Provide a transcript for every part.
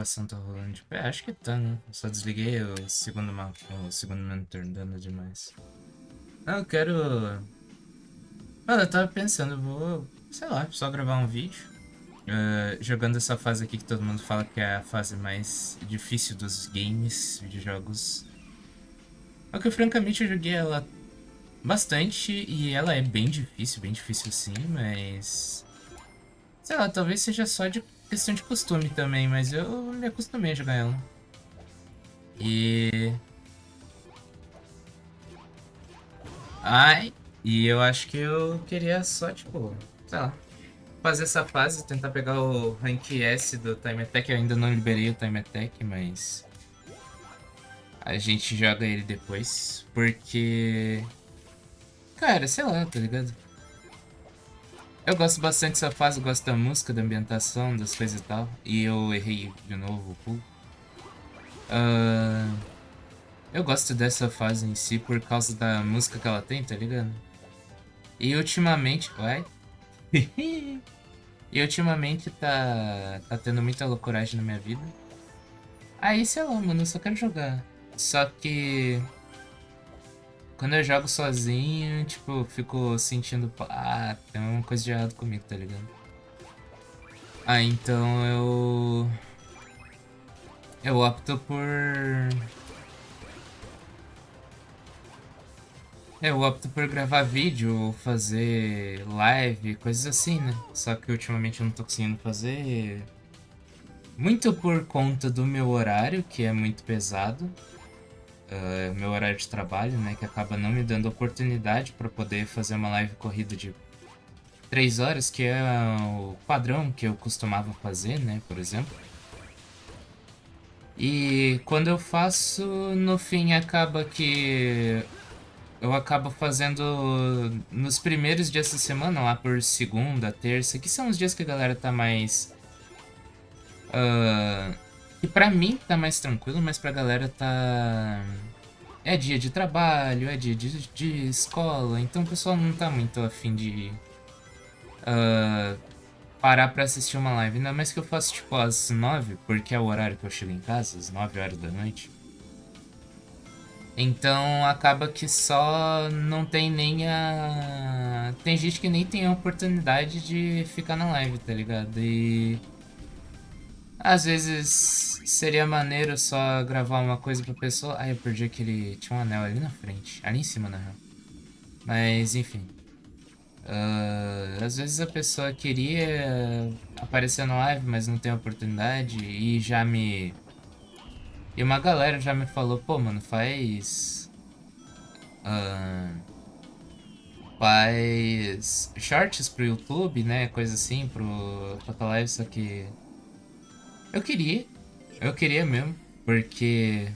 Ação tá rolando de pé? Acho que tá, né? Eu só desliguei o segundo mapa, o segundo monitor dando demais. Ah, eu quero. Mano, eu tava pensando, eu vou, sei lá, só gravar um vídeo. Jogando essa fase aqui que todo mundo fala que é a fase mais difícil dos games, videojogos. Porque francamente eu joguei ela bastante e ela é bem difícil sim, mas. Sei lá, talvez seja só de questão de costume também, mas eu me acostumei a jogar ela. E Ai, e eu acho que eu queria só, tipo, sei lá, fazer essa fase, tentar pegar o rank S do Time Attack. Eu ainda não liberei o Time Attack, mas a gente joga ele depois. Porque, cara, sei lá, tá ligado? Eu gosto bastante dessa fase, gosto da música, da ambientação, das coisas e tal. E eu errei de novo o pulo. Ah, eu gosto dessa fase em si por causa da música que ela tem, tá ligado? E ultimamente. Uai? E ultimamente tá tendo muita loucuragem na minha vida. Aí, sei lá, mano, eu só quero jogar. Só que quando eu jogo sozinho, tipo, eu fico sentindo, ah, tem uma coisa de errado comigo, tá ligado? Ah, então eu opto por eu opto por gravar vídeo ou fazer live, coisas assim, né? Só que ultimamente eu não tô conseguindo fazer muito por conta do meu horário, que é muito pesado. Meu horário de trabalho, né, que acaba não me dando oportunidade para poder fazer uma live corrida de 3 horas, que é o padrão que eu costumava fazer, né, por exemplo. E quando eu faço, no fim acaba que eu acabo fazendo nos primeiros dias da semana, lá por segunda, terça, que são os dias que a galera tá mais. Que pra mim tá mais tranquilo, mas pra galera tá. É dia de trabalho, é dia de escola, então o pessoal não tá muito afim de parar pra assistir uma live. Ainda mais que eu faço tipo às 9, porque é o horário que eu chego em casa, às 9 horas da noite. Então acaba que só não tem nem a. Tem gente que nem tem a oportunidade de ficar na live, tá ligado? E às vezes seria maneiro só gravar uma coisa pra pessoa. Ai, eu perdi aquele. Tinha um anel ali na frente, ali em cima na real. Mas enfim. Às vezes a pessoa queria aparecer no live, mas não tem oportunidade e já me. E uma galera já me falou, pô, mano, ah, faz shorts pro YouTube, né? Coisa assim, pra tua live, só que. Eu queria, eu queria mesmo, porque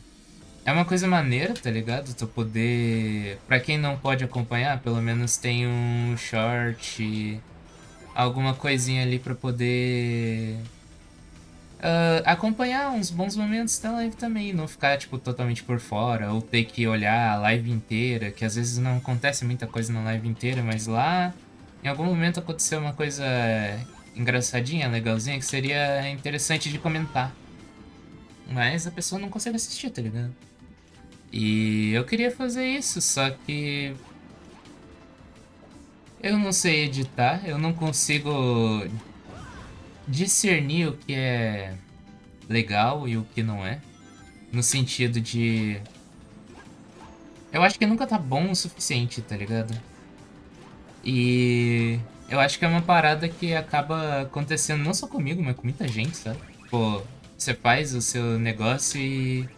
é uma coisa maneira, tá ligado? Tu poder. Pra quem não pode acompanhar, pelo menos tem um short, alguma coisinha ali pra poder acompanhar uns bons momentos da live também, não ficar, tipo, totalmente por fora, ou ter que olhar a live inteira, que às vezes não acontece muita coisa na live inteira, mas lá, em algum momento aconteceu uma coisa engraçadinha, legalzinha, que seria interessante de comentar. Mas a pessoa não consegue assistir, tá ligado? E eu queria fazer isso, só que eu não sei editar, eu não consigo discernir o que é legal e o que não é. No sentido de. Eu acho que nunca tá bom o suficiente, tá ligado? E eu acho que é uma parada que acaba acontecendo não só comigo, mas com muita gente, sabe? Pô, você faz o seu negócio e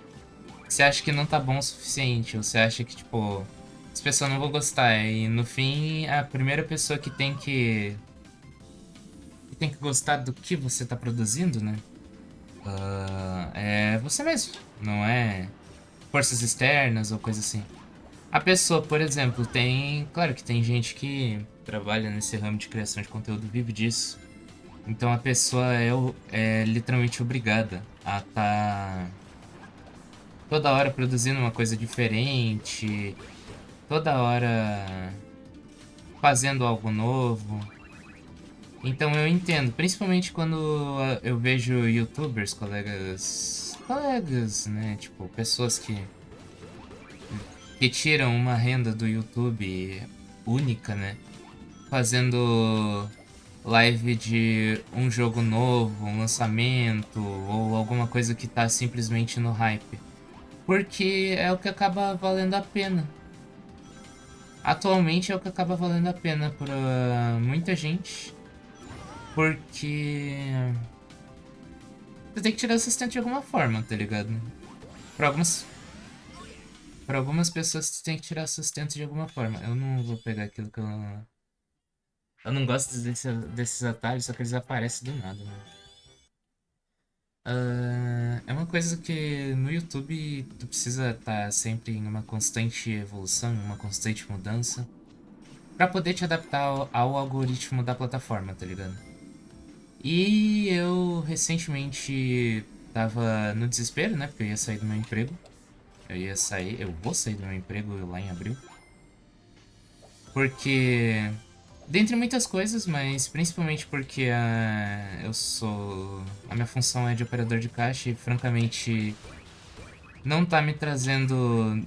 você acha que não tá bom o suficiente, ou você acha que, tipo, as pessoas não vão gostar. E no fim, a primeira pessoa que tem que gostar do que você tá produzindo, né? É você mesmo, não é forças externas ou coisa assim. A pessoa, por exemplo, tem. Claro que tem gente que trabalha nesse ramo de criação de conteúdo, vive disso. Então a pessoa é literalmente obrigada a estar toda hora produzindo uma coisa diferente, toda hora fazendo algo novo. Então eu entendo, principalmente quando eu vejo youtubers, colegas, né, tipo, pessoas que tiram uma renda do YouTube única, né, fazendo live de um jogo novo, um lançamento, ou alguma coisa que tá simplesmente no hype. Porque é o que acaba valendo a pena. Atualmente é o que acaba valendo a pena pra muita gente. Porque você tem que tirar sustento de alguma forma, tá ligado? Pra algumas, pra algumas pessoas você tem que tirar sustento de alguma forma. Eu não vou pegar aquilo que eu. Eu não gosto desses atalhos, só que eles aparecem do nada, mano. É uma coisa que no YouTube tu precisa estar sempre em uma constante evolução, em uma constante mudança, pra poder te adaptar ao algoritmo da plataforma, tá ligado? E eu recentemente tava no desespero, né? Porque eu ia sair do meu emprego. Eu vou sair do meu emprego lá em abril. Porque, dentre muitas coisas, mas principalmente porque a minha função é de operador de caixa e, francamente, não tá me trazendo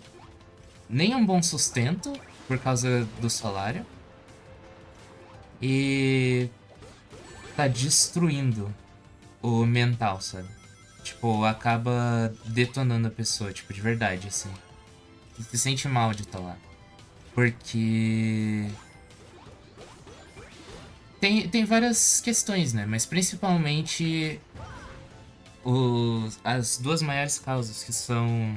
nenhum bom sustento por causa do salário. E tá destruindo o mental, sabe? Tipo, acaba detonando a pessoa, tipo, de verdade, assim. Tu se sente mal de estar lá. Porque tem várias questões, né? Mas principalmente as duas maiores causas, que são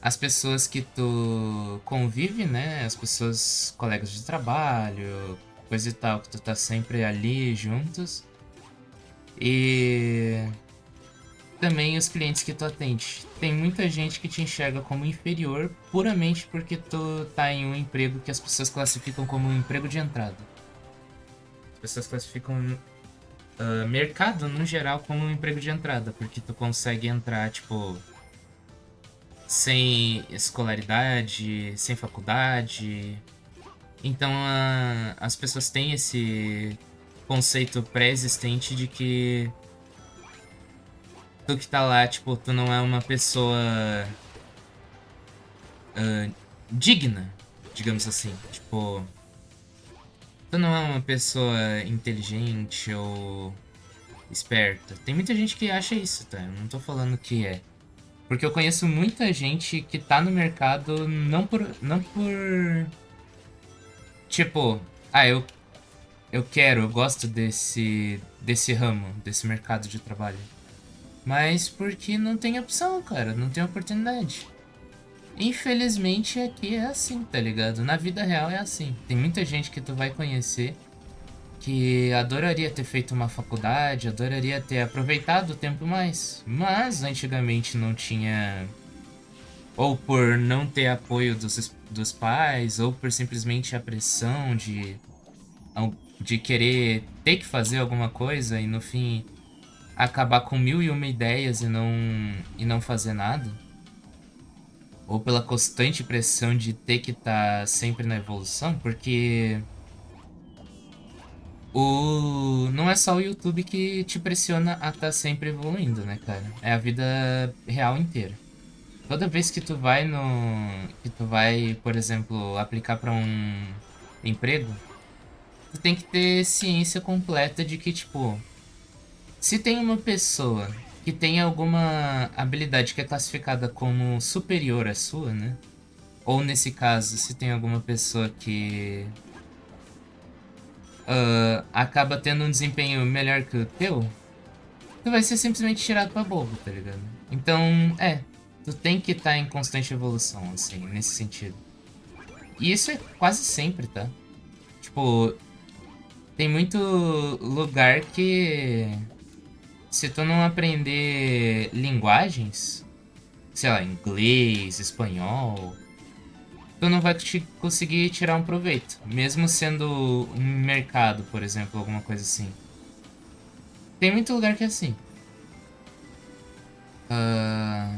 as pessoas que tu convive, né? As pessoas, colegas de trabalho, coisa e tal, que tu tá sempre ali juntos. E também os clientes que tu atende. Tem muita gente que te enxerga como inferior puramente porque tu tá em um emprego que as pessoas classificam como um emprego de entrada. As pessoas classificam mercado no geral como um emprego de entrada, porque tu consegue entrar, tipo, sem escolaridade, sem faculdade. Então as pessoas têm esse conceito pré-existente de que tu que tá lá, tipo, tu não é uma pessoa digna, digamos assim. Tipo, tu não é uma pessoa inteligente ou esperta. Tem muita gente que acha isso, tá? Eu não tô falando que é. Porque eu conheço muita gente que tá no mercado não por tipo, eu gosto desse ramo, desse mercado de trabalho. Mas porque não tem opção, cara, não tem oportunidade. Infelizmente aqui é assim, tá ligado? Na vida real é assim. Tem muita gente que tu vai conhecer que adoraria ter feito uma faculdade, adoraria ter aproveitado o tempo mais, mas antigamente não tinha, ou por não ter apoio dos pais, ou por simplesmente a pressão de querer ter que fazer alguma coisa e no fim acabar com mil e uma ideias e não fazer nada. Ou pela constante pressão de ter que estar sempre na evolução, porque não é só o YouTube que te pressiona a estar sempre evoluindo, né, cara? É a vida real inteira. Toda vez que tu vai que tu vai, por exemplo, aplicar para um emprego, tu tem que ter ciência completa de que, tipo, se tem uma pessoa que tem alguma habilidade que é classificada como superior à sua, né? Ou nesse caso, se tem alguma pessoa que acaba tendo um desempenho melhor que o teu, tu vai ser simplesmente tirado pra bobo, tá ligado? Então, tu tem que estar em constante evolução, assim, nesse sentido. E isso é quase sempre, tá? Tipo, tem muito lugar que se tu não aprender linguagens, sei lá, inglês, espanhol, tu não vai conseguir tirar um proveito. Mesmo sendo um mercado, por exemplo, alguma coisa assim. Tem muito lugar que é assim. Ah,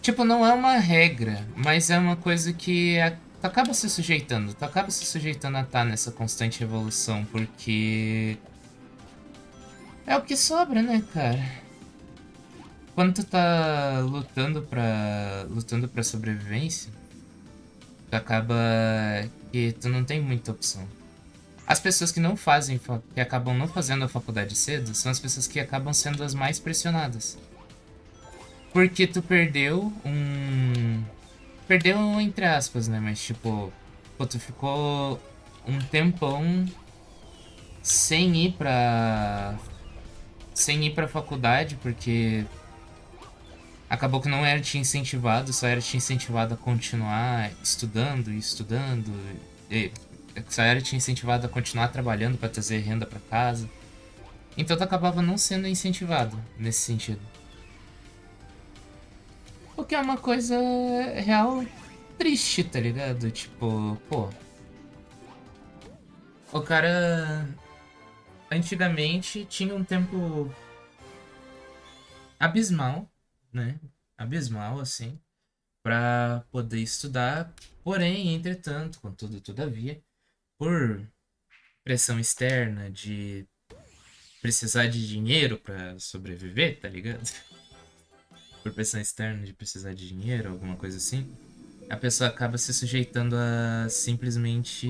tipo, não é uma regra, mas é uma coisa que tu acaba se sujeitando. Tu acaba se sujeitando a estar nessa constante evolução, porque é o que sobra, né, cara? Quando tu tá lutando pra sobrevivência, tu acaba que tu não tem muita opção. As pessoas que não fazem, que acabam não fazendo a faculdade cedo, são as pessoas que acabam sendo as mais pressionadas. Porque tu perdeu um... Perdeu entre aspas, né? Mas tipo, pô, tu ficou um tempão sem ir pra faculdade, porque acabou que não era te incentivado, só era te incentivado a continuar estudando e estudando. E só era te incentivado a continuar trabalhando para trazer renda para casa. Então tu acabava não sendo incentivado nesse sentido. O que é uma coisa real triste, tá ligado? Tipo, pô. O cara antigamente tinha um tempo abismal, né? Abismal, assim, pra poder estudar. Porém, entretanto, contudo, todavia, por pressão externa de precisar de dinheiro pra sobreviver, tá ligado? Por pressão externa de precisar de dinheiro, alguma coisa assim, a pessoa acaba se sujeitando a simplesmente.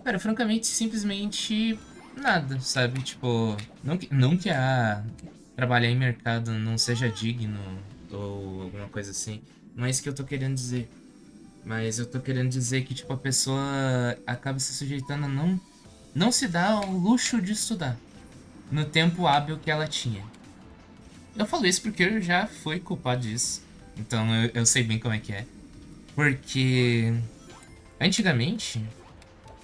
Cara, francamente, simplesmente nada, sabe? Tipo, não que trabalhar em mercado não seja digno ou alguma coisa assim. Não é isso que eu tô querendo dizer. Mas eu tô querendo dizer que, tipo, a pessoa acaba se sujeitando a não se dar ao luxo de estudar no tempo hábil que ela tinha. Eu falo isso porque eu já fui culpado disso. Então eu sei bem como é que é. Porque antigamente,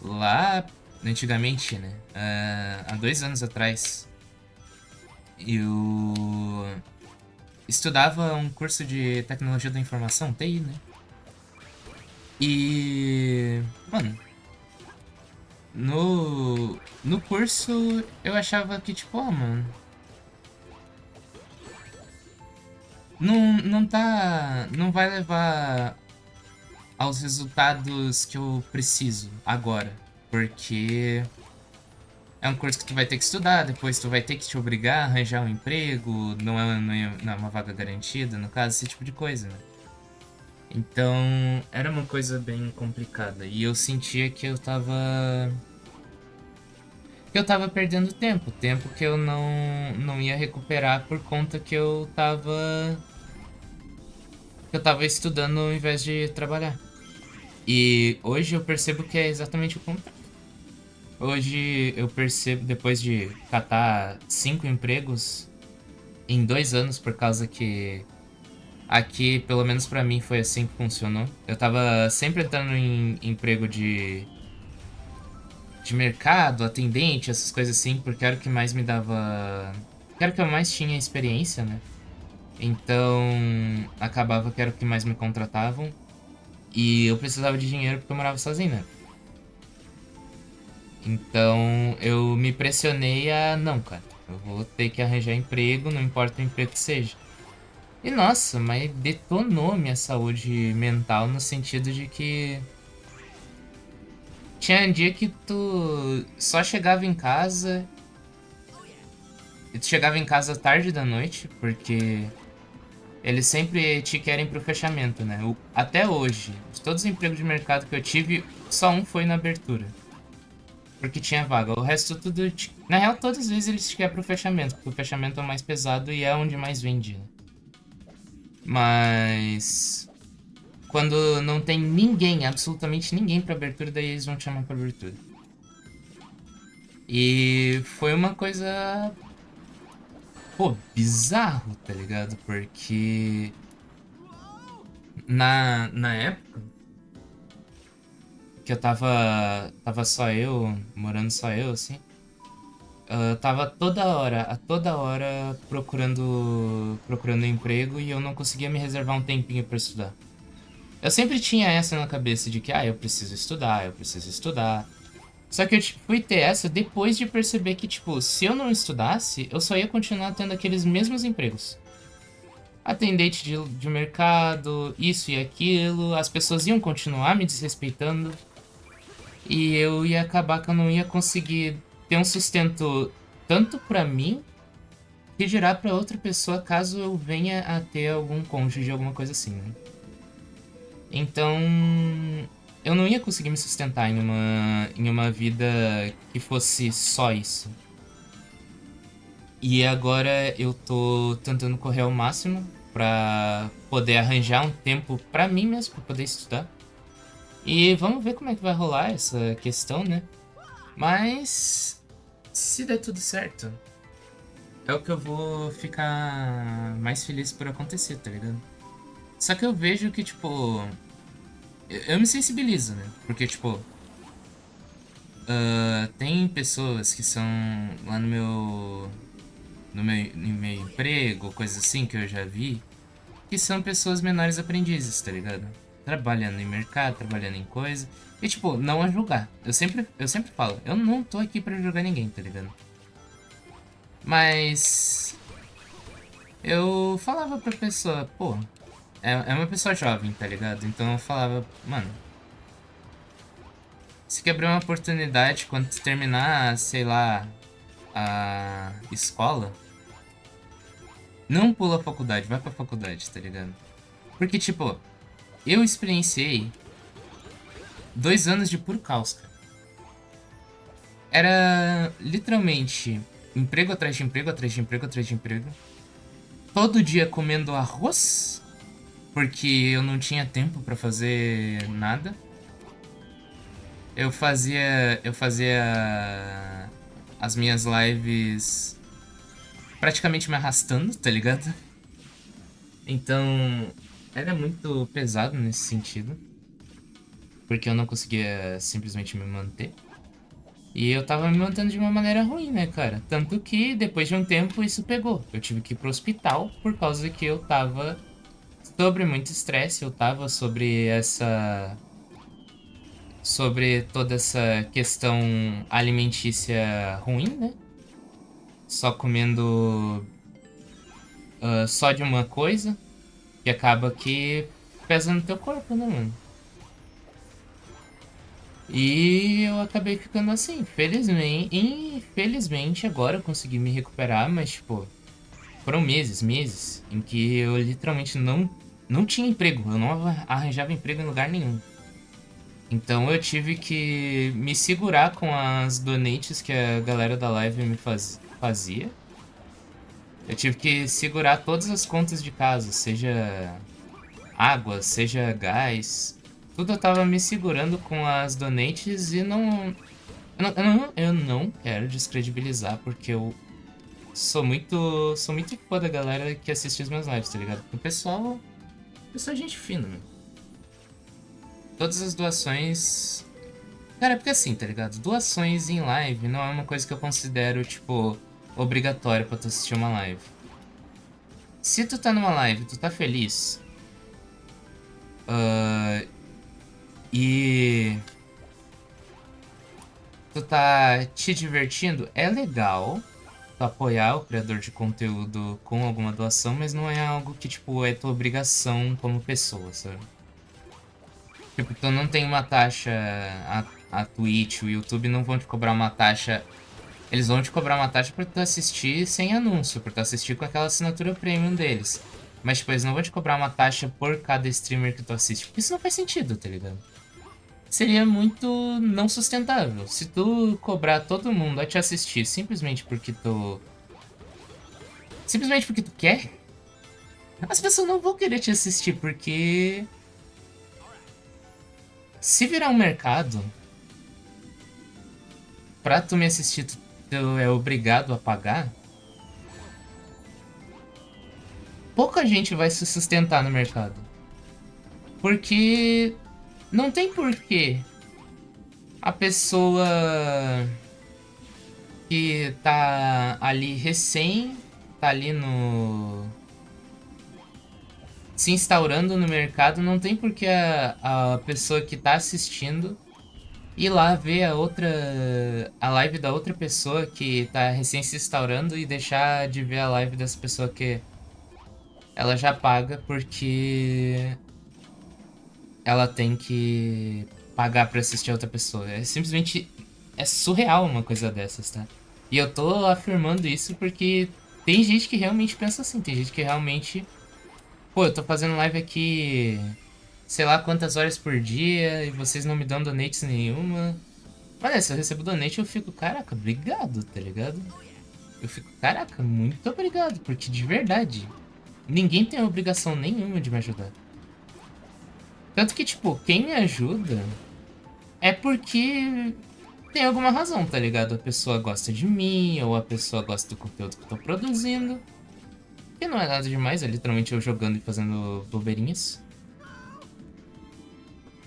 lá. Antigamente, né? Há 2 anos atrás, eu estudava um curso de tecnologia da informação, TI, né? E. Mano, no curso eu achava que, tipo, mano. Não tá. Não vai levar aos resultados que eu preciso agora. Porque é um curso que tu vai ter que estudar, depois tu vai ter que te obrigar a arranjar um emprego, não é uma vaga garantida, no caso, esse tipo de coisa, né? Então, era uma coisa bem complicada. E eu sentia que eu tava. Que eu tava perdendo tempo. Tempo que eu não ia recuperar por conta que eu tava. Que eu tava estudando ao invés de trabalhar. E hoje eu percebo que é exatamente o contrário. Hoje eu percebo, depois de catar 5 empregos em 2 anos, por causa que aqui, pelo menos pra mim, foi assim que funcionou. Eu tava sempre entrando em emprego de mercado, atendente, essas coisas assim, porque era o que mais me dava. Era o que eu mais tinha experiência, né? Então, acabava que era o que mais me contratavam. E eu precisava de dinheiro porque eu morava sozinho, né? Então eu me pressionei a, não, cara, eu vou ter que arranjar emprego, não importa o emprego que seja. E nossa, mas detonou minha saúde mental no sentido de que tinha um dia que tu só chegava em casa, e tu chegava em casa tarde da noite, porque eles sempre te querem pro fechamento, né? Até hoje, de todos os empregos de mercado que eu tive, só um foi na abertura. Porque tinha vaga. O resto tudo. Na real, todas as vezes eles querem pro fechamento. Porque o fechamento é o mais pesado e é onde mais vende, né? Mas. Quando não tem ninguém, absolutamente ninguém pra abertura, daí eles vão te chamar pra abertura. E foi uma coisa. Pô, bizarro, tá ligado? Porque. Na época que eu tava só eu, morando só eu, assim. Eu tava a toda hora procurando emprego e eu não conseguia me reservar um tempinho pra estudar. Eu sempre tinha essa na cabeça de que, eu preciso estudar, eu preciso estudar. Só que eu fui ter essa depois de perceber que, tipo, se eu não estudasse, eu só ia continuar tendo aqueles mesmos empregos. atendente de mercado, isso e aquilo, as pessoas iam continuar me desrespeitando e eu ia acabar que eu não ia conseguir ter um sustento tanto pra mim que dirá pra outra pessoa caso eu venha a ter algum cônjuge, alguma coisa assim, né? Então, eu não ia conseguir me sustentar em uma vida que fosse só isso. E agora eu tô tentando correr ao máximo pra poder arranjar um tempo pra mim mesmo, pra poder estudar. E vamos ver como é que vai rolar essa questão, né? Mas se der tudo certo, é o que eu vou ficar mais feliz por acontecer, tá ligado? Só que eu vejo que, tipo, eu me sensibilizo, né? Porque, tipo, tem pessoas que são lá no meu emprego, coisas assim que eu já vi, que são pessoas menores aprendizes, tá ligado? Trabalhando em mercado, trabalhando em coisa. E, tipo, não a julgar. Eu sempre falo, eu não tô aqui pra julgar ninguém, tá ligado? Mas eu falava pra pessoa, pô, é uma pessoa jovem, tá ligado? Então eu falava, mano, se quebrar uma oportunidade quando tu terminar, sei lá, a escola, não pula a faculdade, vai pra faculdade, tá ligado? Porque, tipo, eu experienciei 2 anos de puro caos, cara. Era literalmente emprego atrás de emprego, atrás de emprego, atrás de emprego. Todo dia comendo arroz, porque eu não tinha tempo pra fazer nada. Eu fazia as minhas lives praticamente me arrastando, tá ligado? Então, era muito pesado nesse sentido, porque eu não conseguia simplesmente me manter. E eu tava me mantendo de uma maneira ruim, né, cara? Tanto que depois de um tempo isso pegou. Eu tive que ir pro hospital por causa que eu tava sobre muito estresse, eu tava sobre toda essa questão alimentícia ruim, né? Só comendo só de uma coisa, que acaba que pesa no teu corpo, né, mano? E eu acabei ficando assim, felizmente, infelizmente agora eu consegui me recuperar, mas tipo, foram meses em que eu literalmente não tinha emprego, eu não arranjava emprego em lugar nenhum. Então eu tive que me segurar com as donates que a galera da live me fazia. Eu tive que segurar todas as contas de casa, seja água, seja gás. Tudo eu tava me segurando com as donates e não. Eu não quero descredibilizar, porque eu sou muito fã da galera que assiste os meus lives, tá ligado? O pessoal é gente fina, meu. Todas as doações. Cara, é porque assim, tá ligado? Doações em live não é uma coisa que eu considero, tipo, obrigatória pra tu assistir uma live. Se tu tá numa live, tu tá feliz, e tu tá te divertindo, é legal tu apoiar o criador de conteúdo com alguma doação, mas não é algo que, tipo, é tua obrigação como pessoa, sabe? Tipo, tu não tem uma taxa, a Twitch, o YouTube não vão te cobrar uma taxa. Eles vão te cobrar uma taxa pra tu assistir sem anúncio, pra tu assistir com aquela assinatura premium deles. Mas, tipo, eles não vão te cobrar uma taxa por cada streamer que tu assiste, porque isso não faz sentido, tá ligado? Seria muito não sustentável. Se tu cobrar todo mundo a te assistir simplesmente porque tu. Simplesmente porque tu quer, as pessoas não vão querer te assistir, porque. Se virar um mercado, pra tu me assistir, tu é obrigado a pagar, pouca gente vai se sustentar no mercado. Porque não tem porquê a pessoa que tá ali tá ali no. Se instaurando no mercado, não tem porquê a pessoa que tá assistindo ir lá ver a live da outra pessoa que tá recém se instaurando e deixar de ver a live dessa pessoa que ela já paga porque ela tem que pagar pra assistir a outra pessoa. É simplesmente. É surreal uma coisa dessas, tá? E eu tô afirmando isso porque tem gente que realmente pensa assim. Tem gente que realmente. Pô, eu tô fazendo live aqui. Sei lá quantas horas por dia e vocês não me dão donates nenhuma. Mas se eu recebo donate, eu fico, caraca, obrigado, tá ligado? Eu fico, caraca, muito obrigado, porque de verdade, ninguém tem obrigação nenhuma de me ajudar. Tanto que, tipo, quem me ajuda é porque tem alguma razão, tá ligado? A pessoa gosta de mim, ou a pessoa gosta do conteúdo que eu tô produzindo. Que não é nada demais, é literalmente eu jogando e fazendo bobeirinhas.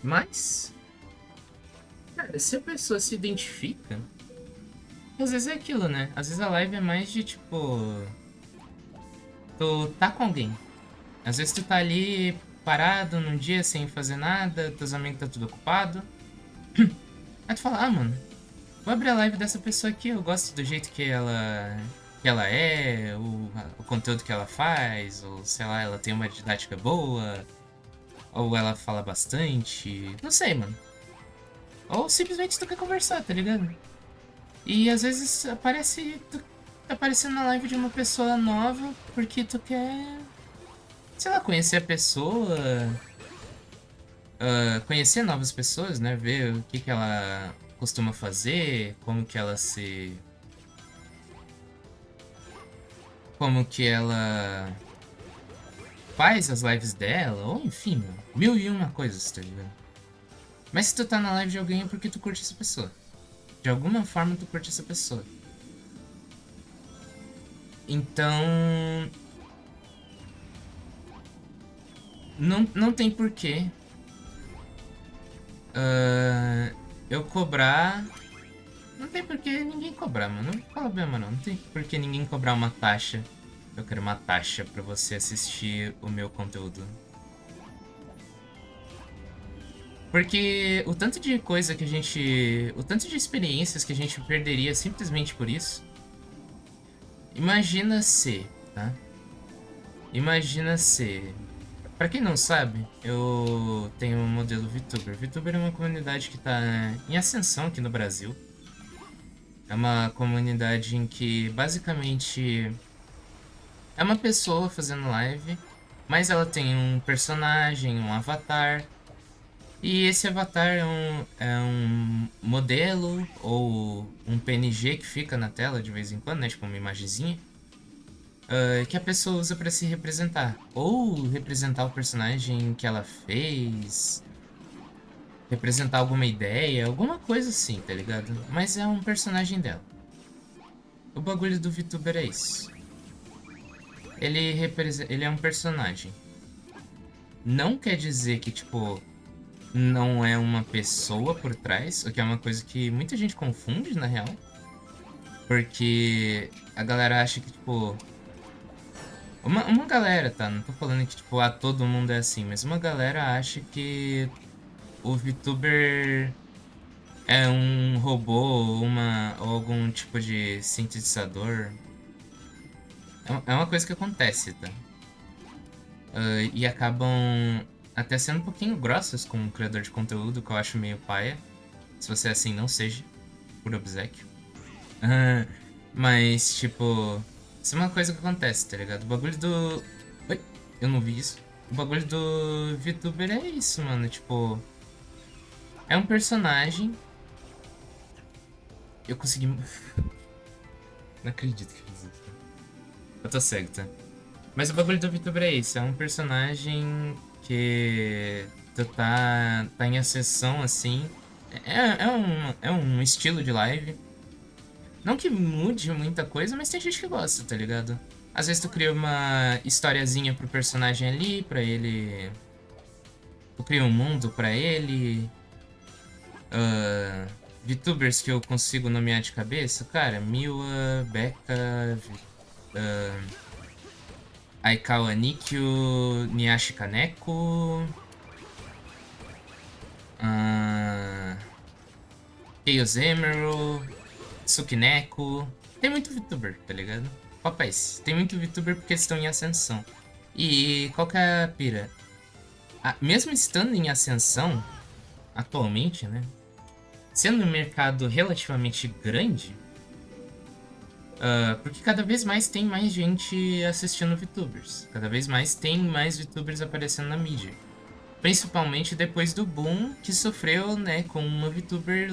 Mas, cara, se a pessoa se identifica, às vezes é aquilo, né? Às vezes a live é mais de tipo. Tu tá com alguém. Às vezes tu tá ali parado num dia sem fazer nada, teus amigos tá tudo ocupado. Aí tu fala, ah, mano, vou abrir a live dessa pessoa aqui, eu gosto do jeito que ela é, o conteúdo que ela faz, ou sei lá, ela tem uma didática boa, ou ela fala bastante, não sei, mano. Ou simplesmente tu quer conversar, tá ligado? E às vezes tu tá aparecendo na live de uma pessoa nova porque tu quer, sei lá, conhecer a pessoa, conhecer novas pessoas, né? Ver o que que ela costuma fazer, como que ela faz as lives dela, ou enfim, mil e uma coisas, tá ligado? Mas se tu tá na live de alguém é porque tu curte essa pessoa. De alguma forma tu curte essa pessoa. Então, não tem porquê eu cobrar. Não tem porquê ninguém cobrar, mano. Não fala bem, mano. Não tem porquê ninguém cobrar uma taxa. Eu quero uma taxa pra você assistir o meu conteúdo. Porque o tanto de coisa que a gente. O tanto de experiências que a gente perderia simplesmente por isso. Imagina se, tá? Imagina se. Pra quem não sabe, eu tenho um modelo VTuber. VTuber é uma comunidade que tá em ascensão aqui no Brasil. É uma comunidade em que basicamente é uma pessoa fazendo live, mas ela tem um personagem, um avatar. E esse avatar é um modelo ou um PNG que fica na tela de vez em quando, né? Tipo uma imagenzinha. Que a pessoa usa pra se representar. Ou representar o personagem que ela fez. Representar alguma ideia, alguma coisa assim, tá ligado? Mas é um personagem dela. O bagulho do VTuber é isso. Ele é um personagem. Não quer dizer que, tipo, não é uma pessoa por trás, o que é uma coisa que muita gente confunde, na real. Porque a galera acha que, tipo. Uma galera, tá? Não tô falando que, tipo, todo mundo é assim, mas uma galera acha que o VTuber é um robô ou algum tipo de sintetizador. É uma coisa que acontece, tá? E acabam até sendo um pouquinho grossas com o criador de conteúdo, que eu acho meio paia. Se você é assim, não seja, por obséquio. Mas, tipo, isso é uma coisa que acontece, tá ligado? O bagulho do. Oi, eu não vi isso. O bagulho do VTuber é isso, mano. Tipo, é um personagem. Eu consegui. Não acredito que eu fiz isso. Eu tô cego, tá? Mas o bagulho do VTuber é isso. É um personagem que tu tá em acessão assim. É um estilo de live. Não que mude muita coisa, mas tem gente que gosta, tá ligado? Às vezes tu cria uma historiazinha pro personagem ali, pra ele. Tu cria um mundo pra ele. VTubers que eu consigo nomear de cabeça, cara, Miwa, Becca, Aikawa Nikyo, Niashi Kaneko, Chaos Emerald, Tsukineko. Tem muito VTuber, tá ligado? Papéis, tem muito VTuber porque eles estão em ascensão. E qual que é a pira? Mesmo estando em ascensão, atualmente, né? Sendo um mercado relativamente grande, porque cada vez mais tem mais gente assistindo VTubers. Cada vez mais tem mais VTubers aparecendo na mídia. Principalmente depois do boom que sofreu, né, com uma VTuber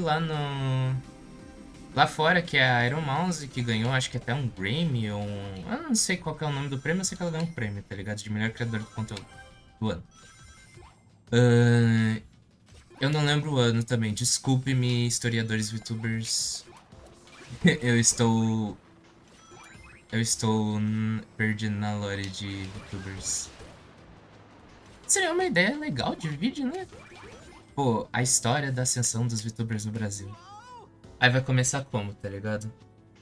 lá fora, que é a Iron Mouse, que ganhou, acho que até um Grammy ou um... Eu não sei qual que é o nome do prêmio, eu sei que ela ganhou um prêmio, tá ligado? De melhor criador de conteúdo do ano. Eu não lembro o ano também. Desculpe-me, historiadores VTubers. Eu estou... Eu estou perdido na lore de VTubers. Seria uma ideia legal de vídeo, né? Pô, a história da ascensão dos VTubers no Brasil. Aí vai começar como, tá ligado?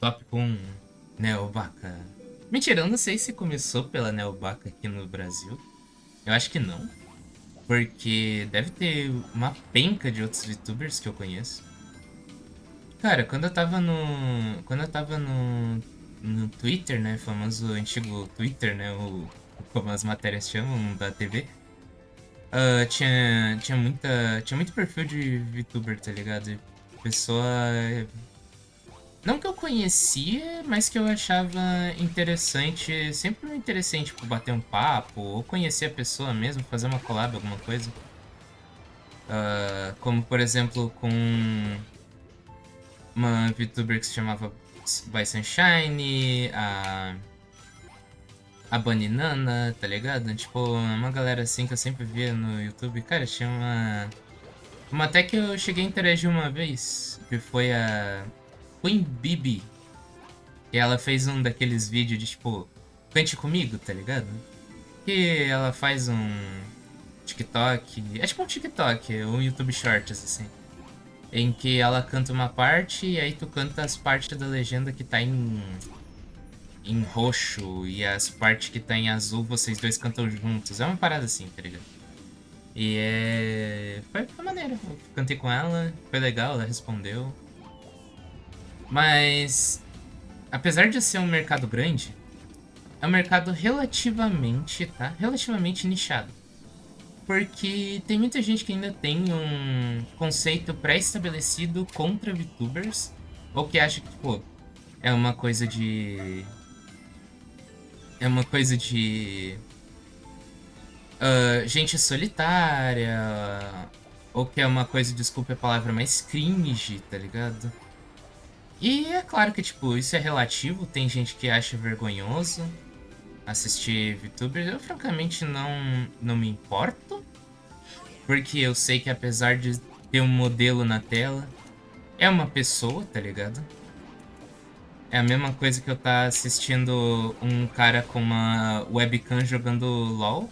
Tópico 1, Neobaca. Mentira, eu não sei se começou pela Neobaca aqui no Brasil. Eu acho que não. Porque deve ter uma penca de outros VTubers que eu conheço. Cara, quando eu tava no. Quando eu tava no Twitter, né? Famoso antigo Twitter, né? Como as matérias chamam da TV. Tinha muito perfil de VTuber, tá ligado? E pessoa. Não que eu conhecia, mas que eu achava interessante. Sempre me interessei em, tipo, bater um papo, ou conhecer a pessoa mesmo, fazer uma collab, alguma coisa. Como, por exemplo, com uma VTuber que se chamava By Sunshine, a Baninana, tá ligado? Tipo, uma galera assim que eu sempre via no YouTube. Cara, tinha uma até que eu cheguei a interagir uma vez, que foi a Queen Bibi. E ela fez um daqueles vídeos de tipo, cante comigo, tá ligado? Que ela faz um TikTok. É tipo um TikTok, um YouTube Shorts, assim. Em que ela canta uma parte e aí tu canta as partes da legenda que tá em roxo e as partes que tá em azul, vocês dois cantam juntos. É uma parada assim, tá ligado? E foi maneiro. Eu cantei com ela, foi legal, ela respondeu. Mas, apesar de ser um mercado grande, é um mercado relativamente, tá? Relativamente nichado. Porque tem muita gente que ainda tem um conceito pré-estabelecido contra VTubers, ou que acha que, pô, é uma coisa de. É uma coisa de. Gente solitária, ou que é uma coisa, desculpe a palavra, mais cringe, tá ligado? E é claro que, tipo, isso é relativo, tem gente que acha vergonhoso assistir VTubers. Eu, francamente, não me importo, porque eu sei que apesar de ter um modelo na tela, é uma pessoa, tá ligado? É a mesma coisa que eu tá assistindo um cara com uma webcam jogando LoL.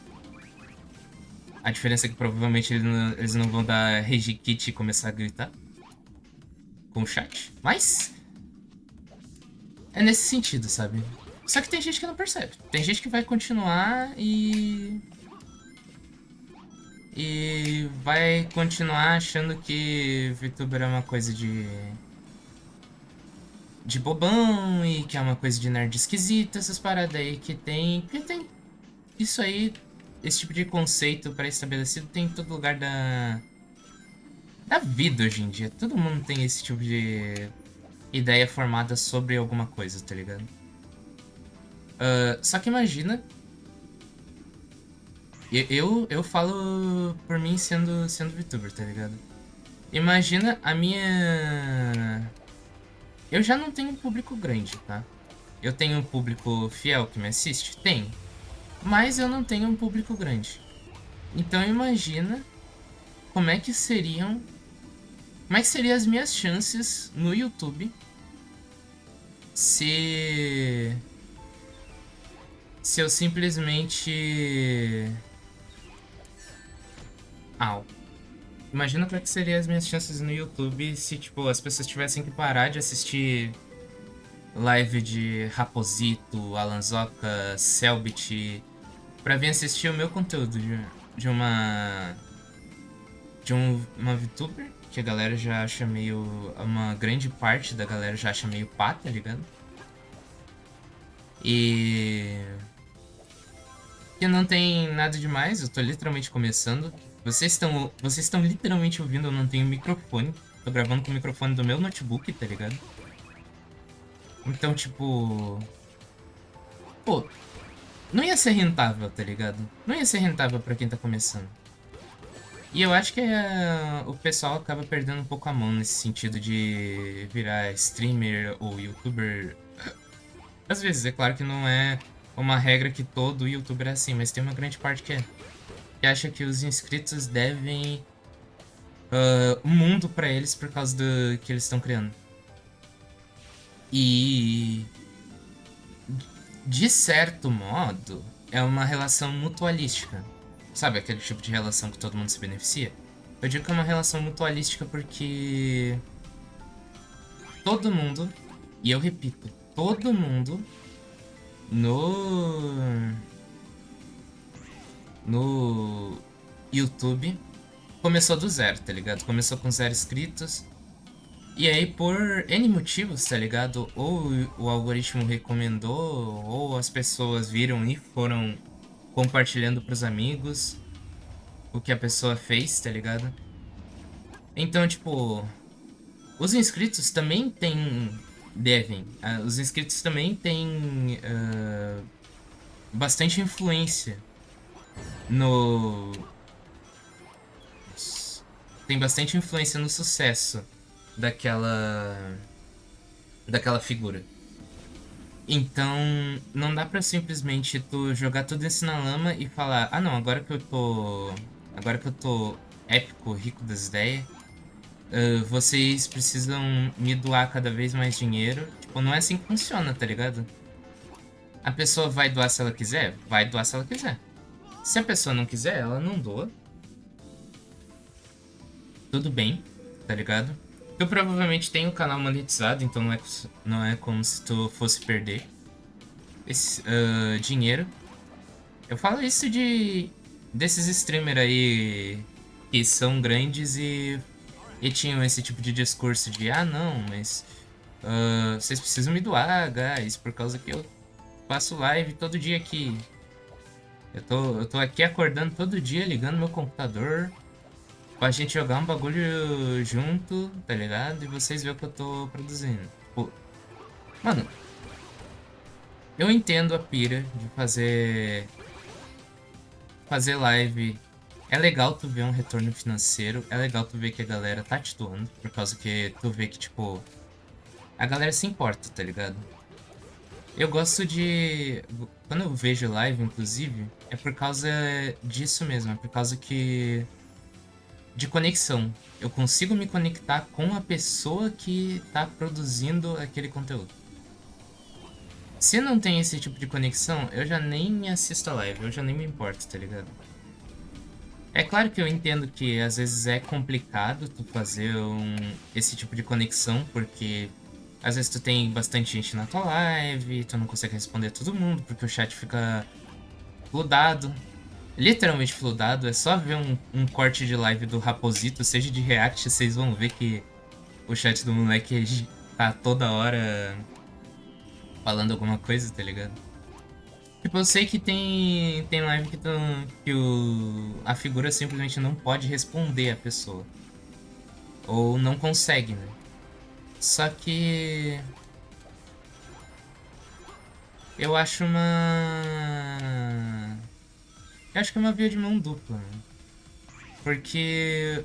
A diferença é que provavelmente eles não vão dar rage quit e começar a gritar com o chat. Mas é nesse sentido, sabe? Só que tem gente que não percebe. Tem gente que vai continuar e vai continuar achando que VTuber é uma coisa de bobão e que é uma coisa de nerd esquisita, essas paradas aí que tem. Porque tem isso aí, esse tipo de conceito pré-estabelecido tem em todo lugar da vida hoje em dia. Todo mundo tem esse tipo de ideia formada sobre alguma coisa, tá ligado? Só que imagina. Eu falo por mim sendo VTuber, tá ligado? Imagina a minha. Eu já não tenho um público grande, tá? Eu tenho um público fiel que me assiste? Tem. Mas eu não tenho um público grande. Então imagina como é que seriam. Como é que seriam as minhas chances no YouTube se. Se eu simplesmente. Au. Imagina como é que seriam as minhas chances no YouTube se, tipo, as pessoas tivessem que parar de assistir live de Raposito, Alanzoca, Selbit, pra vir assistir o meu conteúdo de uma. Uma VTuber, que a galera já acha meio. Uma grande parte da galera já acha meio pá, tá ligado? E que não tem nada demais, eu tô literalmente começando. Vocês estão literalmente ouvindo, eu não tenho microfone. Tô gravando com o microfone do meu notebook, tá ligado? Então, tipo... Pô, não ia ser rentável, tá ligado? Não ia ser rentável pra quem tá começando. E eu acho que o pessoal acaba perdendo um pouco a mão nesse sentido de virar streamer ou youtuber. Às vezes, é claro que não é uma regra que todo youtuber é assim, mas tem uma grande parte que é. Que acha que os inscritos devem o mundo pra eles por causa do que eles estão criando. E de certo modo, é uma relação mutualística. Sabe aquele tipo de relação que todo mundo se beneficia? Eu digo que é uma relação mutualística porque todo mundo, e eu repito, todo mundo no no YouTube começou do zero, tá ligado? Começou com 0 inscritos. E aí, por N motivos, tá ligado? Ou o algoritmo recomendou, ou as pessoas viram e foram compartilhando pros amigos o que a pessoa fez, tá ligado? Então, tipo, os inscritos também têm. Os inscritos também têm bastante influência no. Tem bastante influência no sucesso daquela. Daquela figura. Então, não dá pra simplesmente tu jogar tudo isso na lama e falar, ah não, agora que eu tô. Agora que eu tô épico, rico das ideias, vocês precisam me doar cada vez mais dinheiro. Tipo, não é assim que funciona, tá ligado? A pessoa vai doar se ela quiser? Vai doar se ela quiser. Se a pessoa não quiser, ela não doa. Tudo bem, tá ligado? Tu provavelmente tem o canal monetizado, então não é como se tu fosse perder esse dinheiro. Eu falo isso desses streamers aí que são grandes e tinham esse tipo de discurso de ah não, mas vocês precisam me doar, guys, por causa que eu faço live todo dia aqui. Eu tô aqui acordando todo dia, ligando meu computador pra gente jogar um bagulho junto, tá ligado? E vocês verem o que eu tô produzindo. Pô, mano, eu entendo a pira de fazer live. É legal tu ver um retorno financeiro, é legal tu ver que a galera tá te doando, por causa que tu vê que, tipo, a galera se importa, tá ligado? Eu gosto de. Quando eu vejo live, inclusive, é por causa disso mesmo, é por causa que. De conexão. Eu consigo me conectar com a pessoa que tá produzindo aquele conteúdo. Se não tem esse tipo de conexão, eu já nem assisto a live, eu já nem me importo, tá ligado? É claro que eu entendo que às vezes é complicado tu fazer esse tipo de conexão, porque às vezes tu tem bastante gente na tua live, tu não consegue responder a todo mundo, porque o chat fica fludado. Literalmente fludado, é só ver um corte de live do Raposito, seja de react, vocês vão ver que o chat do moleque tá toda hora falando alguma coisa, tá ligado? Tipo, eu sei que tem live que a figura simplesmente não pode responder a pessoa. Ou não consegue, né? Só que eu acho uma. Eu acho que é uma via de mão dupla, né? Porque.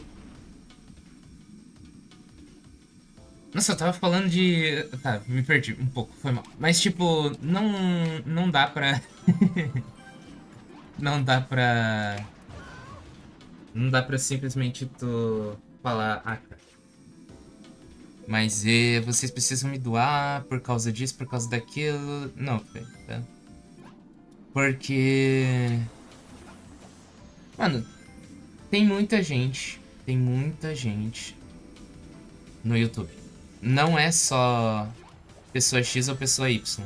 Nossa, eu tava falando de. Tá, me perdi um pouco, foi mal. Mas, tipo, não dá pra. Não dá pra. Não dá pra simplesmente tu falar, ah, cara. Mas vocês precisam me doar por causa disso, por causa daquilo. Não, velho, tá? Porque. Mano, tem muita gente no YouTube. Não é só pessoa X ou pessoa Y.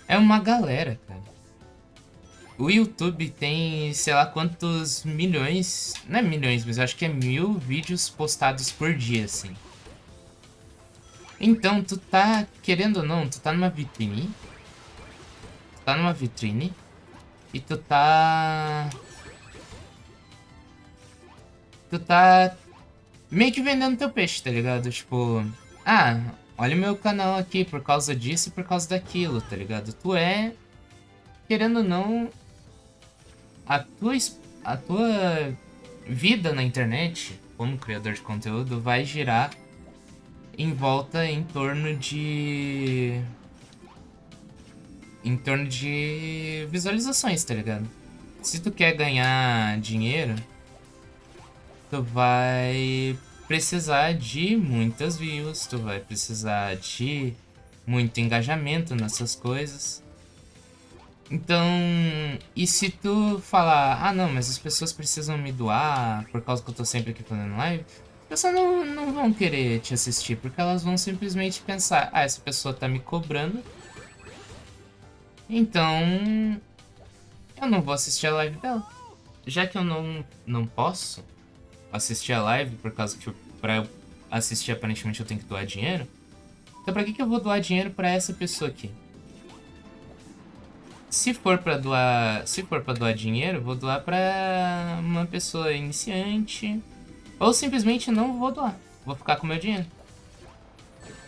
É uma galera, cara. O YouTube tem, sei lá quantos milhões. Não é milhões, mas eu acho que é 1000 vídeos postados por dia, assim. Então, tu tá, querendo ou não, tu tá numa vitrine. Tu tá numa vitrine. E tu tá... Tu tá meio que vendendo teu peixe, tá ligado? Tipo, ah, olha o meu canal aqui por causa disso e por causa daquilo, tá ligado? Tu é, querendo ou não, a tua vida na internet, como criador de conteúdo, vai girar em volta em torno de visualizações, tá ligado? Se tu quer ganhar dinheiro, tu vai precisar de muitas views, tu vai precisar de muito engajamento nessas coisas. Então, e se tu falar, ah não, mas as pessoas precisam me doar por causa que eu tô sempre aqui fazendo live, as pessoas não vão querer te assistir, porque elas vão simplesmente pensar, ah, essa pessoa tá me cobrando, então eu não vou assistir a live dela. Já que eu não posso assistir a live por causa que pra eu assistir aparentemente eu tenho que doar dinheiro, então pra que eu vou doar dinheiro pra essa pessoa aqui? Se for pra doar dinheiro, vou doar pra uma pessoa iniciante. Ou simplesmente não vou doar. Vou ficar com meu dinheiro.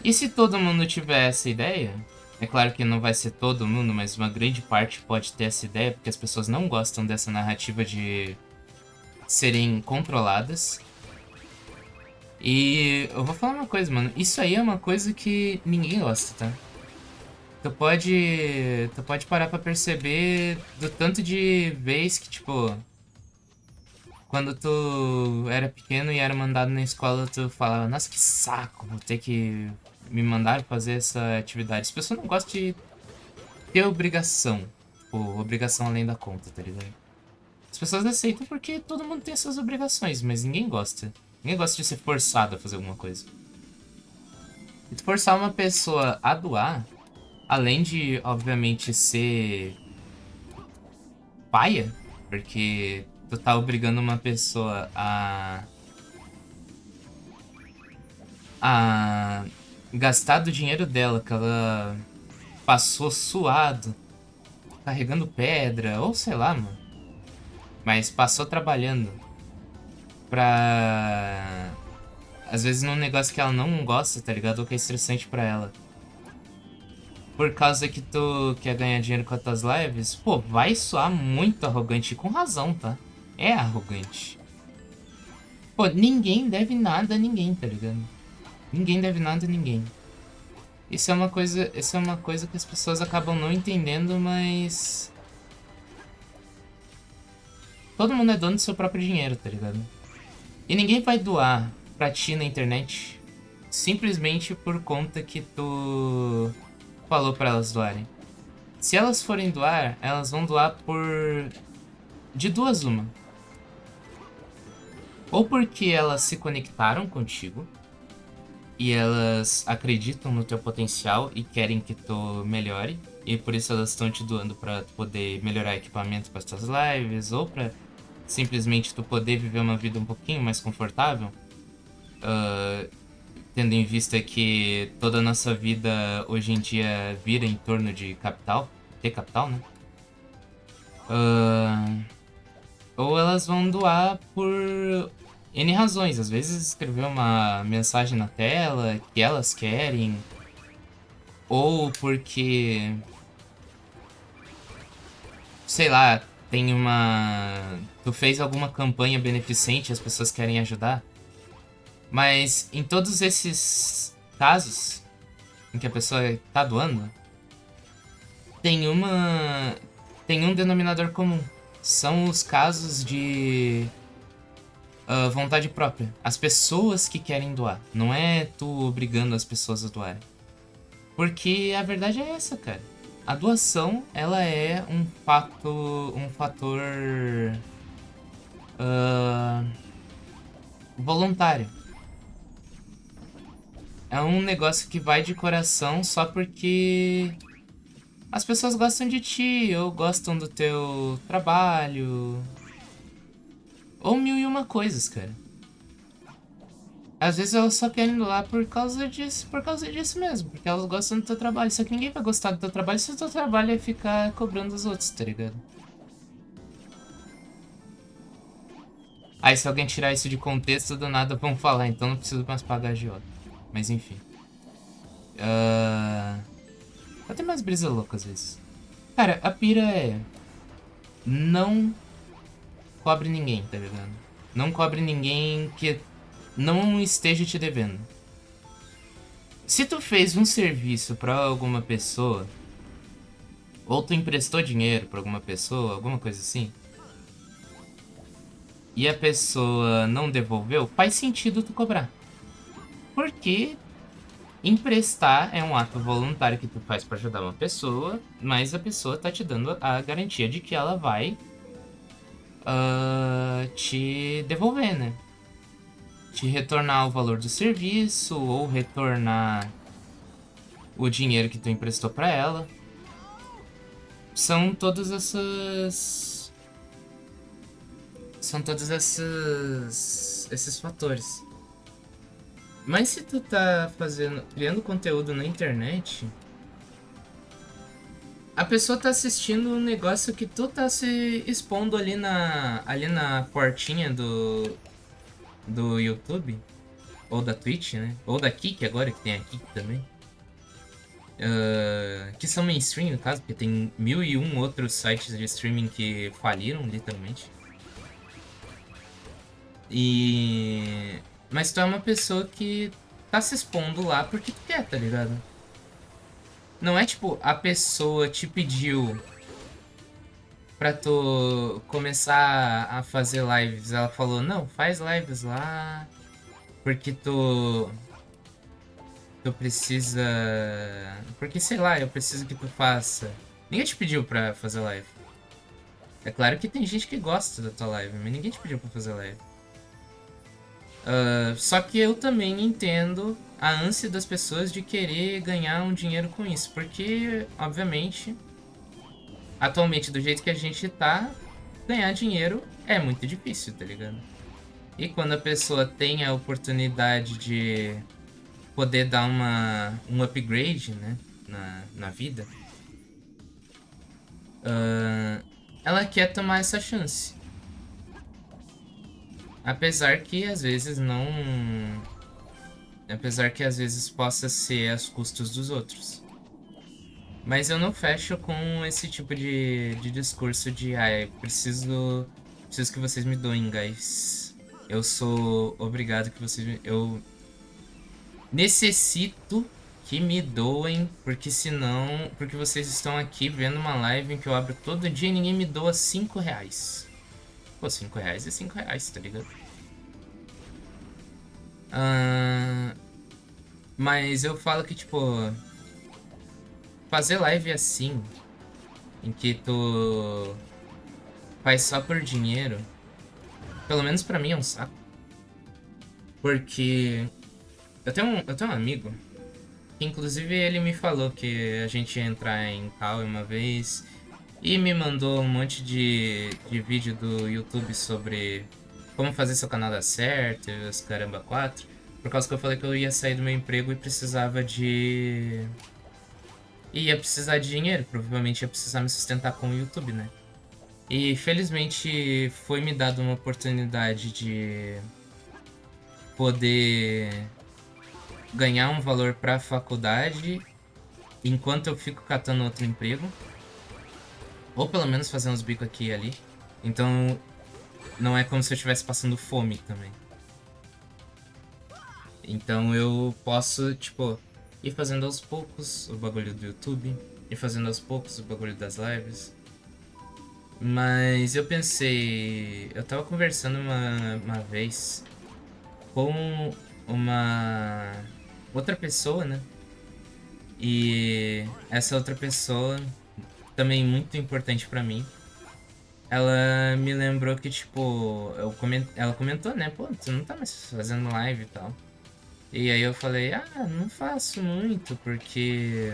E se todo mundo tiver essa ideia, é claro que não vai ser todo mundo, mas uma grande parte pode ter essa ideia, porque as pessoas não gostam dessa narrativa de serem controladas. E eu vou falar uma coisa, mano. Isso aí é uma coisa que ninguém gosta, tá? Tu pode parar pra perceber do tanto de vez que, tipo, quando tu era pequeno e era mandado na escola, tu falava, nossa, que saco, vou ter que me mandar fazer essa atividade. As pessoas não gostam de ter obrigação, tipo, obrigação além da conta, tá ligado? As pessoas aceitam porque todo mundo tem suas obrigações, mas ninguém gosta. Ninguém gosta de ser forçado a fazer alguma coisa. E tu forçar uma pessoa a doar, além de, obviamente, ser paia, porque tu tá obrigando uma pessoa a gastar do dinheiro dela, que ela passou suado, carregando pedra, ou sei lá, mano. Mas passou trabalhando pra... Às vezes num negócio que ela não gosta, tá ligado? Ou que é estressante pra ela. Por causa que tu quer ganhar dinheiro com as tuas lives, pô, vai soar muito arrogante. E com razão, tá? É arrogante. Pô, ninguém deve nada a ninguém, tá ligado? Ninguém deve nada a ninguém. Isso é uma coisa que as pessoas acabam não entendendo, mas... Todo mundo é dono do seu próprio dinheiro, tá ligado? E ninguém vai doar pra ti na internet simplesmente por conta que tu falou pra elas doarem. Se elas forem doar, elas vão doar por... de duas uma. Ou porque elas se conectaram contigo e elas acreditam no teu potencial e querem que tu melhore, e por isso elas estão te doando pra tu poder melhorar equipamento para as tuas lives, ou pra simplesmente tu poder viver uma vida um pouquinho mais confortável, tendo em vista que toda a nossa vida hoje em dia vira em torno de capital, ter capital, né? Ou elas vão doar por N razões. Às vezes escrever uma mensagem na tela que elas querem, ou porque, sei lá, tem uma... Tu fez alguma campanha beneficente e as pessoas querem ajudar. Mas em todos esses casos em que a pessoa tá doando, tem um denominador comum. São os casos de vontade própria. As pessoas que querem doar. Não é tu obrigando as pessoas a doarem. Porque a verdade é essa, cara. A doação, ela é um fator voluntário. É um negócio que vai de coração só porque as pessoas gostam de ti, ou gostam do teu trabalho, ou mil e uma coisas, cara. Às vezes elas só querem doar por causa disso mesmo, porque elas gostam do teu trabalho. Só que ninguém vai gostar do teu trabalho se o teu trabalho é ficar cobrando os outros, tá ligado? Aí se alguém tirar isso de contexto, do nada vão falar, então não preciso mais pagar agiota. Mas enfim. Até mais brisa louca às vezes. Cara, a pira é... Não cobre ninguém, tá ligado? Não cobre ninguém que não esteja te devendo. Se tu fez um serviço pra alguma pessoa, ou tu emprestou dinheiro pra alguma pessoa, alguma coisa assim, e a pessoa não devolveu, faz sentido tu cobrar. Porque emprestar é um ato voluntário que tu faz pra ajudar uma pessoa, mas a pessoa tá te dando a garantia de que ela vai te devolver, né? Te retornar o valor do serviço ou retornar o dinheiro que tu emprestou pra ela. São todas essas. São todos esses fatores. Mas se tu tá criando conteúdo na internet, a pessoa tá assistindo um negócio que tu tá se expondo ali na portinha do YouTube, ou da Twitch, né? Ou da Kik agora, que tem a Kik também. Que são mainstream, no caso, porque tem 1001 outros sites de streaming que faliram, literalmente. Mas tu é uma pessoa que tá se expondo lá porque tu quer, tá ligado? Não é tipo, a pessoa te pediu pra tu começar a fazer lives. Ela falou, não, faz lives lá, porque tu precisa... Porque, sei lá, eu preciso que tu faça. Ninguém te pediu pra fazer live. É claro que tem gente que gosta da tua live, mas ninguém te pediu pra fazer live. Só que eu também entendo a ânsia das pessoas de querer ganhar um dinheiro com isso. Porque, obviamente, atualmente, do jeito que a gente tá, ganhar dinheiro é muito difícil, tá ligado? E quando a pessoa tem a oportunidade de poder dar um upgrade, né, na vida, ela quer tomar essa chance. Apesar que às vezes não. Apesar que às vezes possa ser aos custos dos outros. Mas eu não fecho com esse tipo de discurso de preciso que vocês me doem, guys. Eu sou obrigado que vocês me... Eu necessito que me doem, porque senão... Porque vocês estão aqui vendo uma live em que eu abro todo dia e ninguém me doa R$ 5. Pô, R$ 5 é R$ 5, tá ligado? Mas eu falo que, tipo... Fazer live assim, em que tu faz só por dinheiro, pelo menos pra mim é um saco. Porque eu tenho um amigo que inclusive ele me falou que a gente ia entrar em call uma vez e me mandou um monte de vídeo do YouTube sobre como fazer seu canal dar certo e os caramba 4. Por causa que eu falei que eu ia sair do meu emprego e precisava de... Ia precisar de dinheiro, provavelmente ia precisar me sustentar com o YouTube, né? E felizmente foi me dado uma oportunidade de poder ganhar um valor para a faculdade enquanto eu fico catando outro emprego. Ou pelo menos fazer uns bicos aqui e ali. Então não é como se eu estivesse passando fome também. Então eu posso, tipo, ir fazendo aos poucos o bagulho do YouTube, ir fazendo aos poucos o bagulho das lives. Mas eu pensei. Eu tava conversando uma vez com uma outra pessoa, né? E essa outra pessoa, também muito importante pra mim, ela me lembrou que, tipo, ela comentou, né? Pô, tu não tá mais fazendo live e tal. E aí eu falei, não faço muito, porque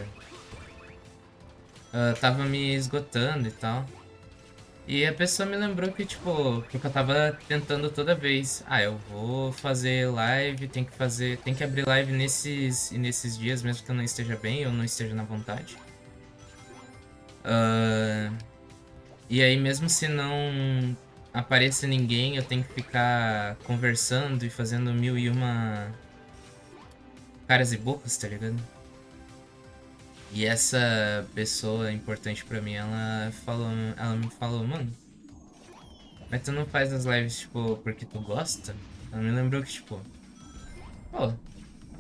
tava me esgotando e tal. E a pessoa me lembrou que, tipo, que eu tava tentando toda vez. Eu vou fazer live, tem que abrir live nesses dias, mesmo que eu não esteja bem ou não esteja na vontade. E aí, mesmo se não apareça ninguém, eu tenho que ficar conversando e fazendo mil e uma caras e bocas, tá ligado? E essa pessoa importante pra mim, ela me falou, mano, mas tu não faz as lives, tipo, porque tu gosta? Ela me lembrou que, tipo, pô,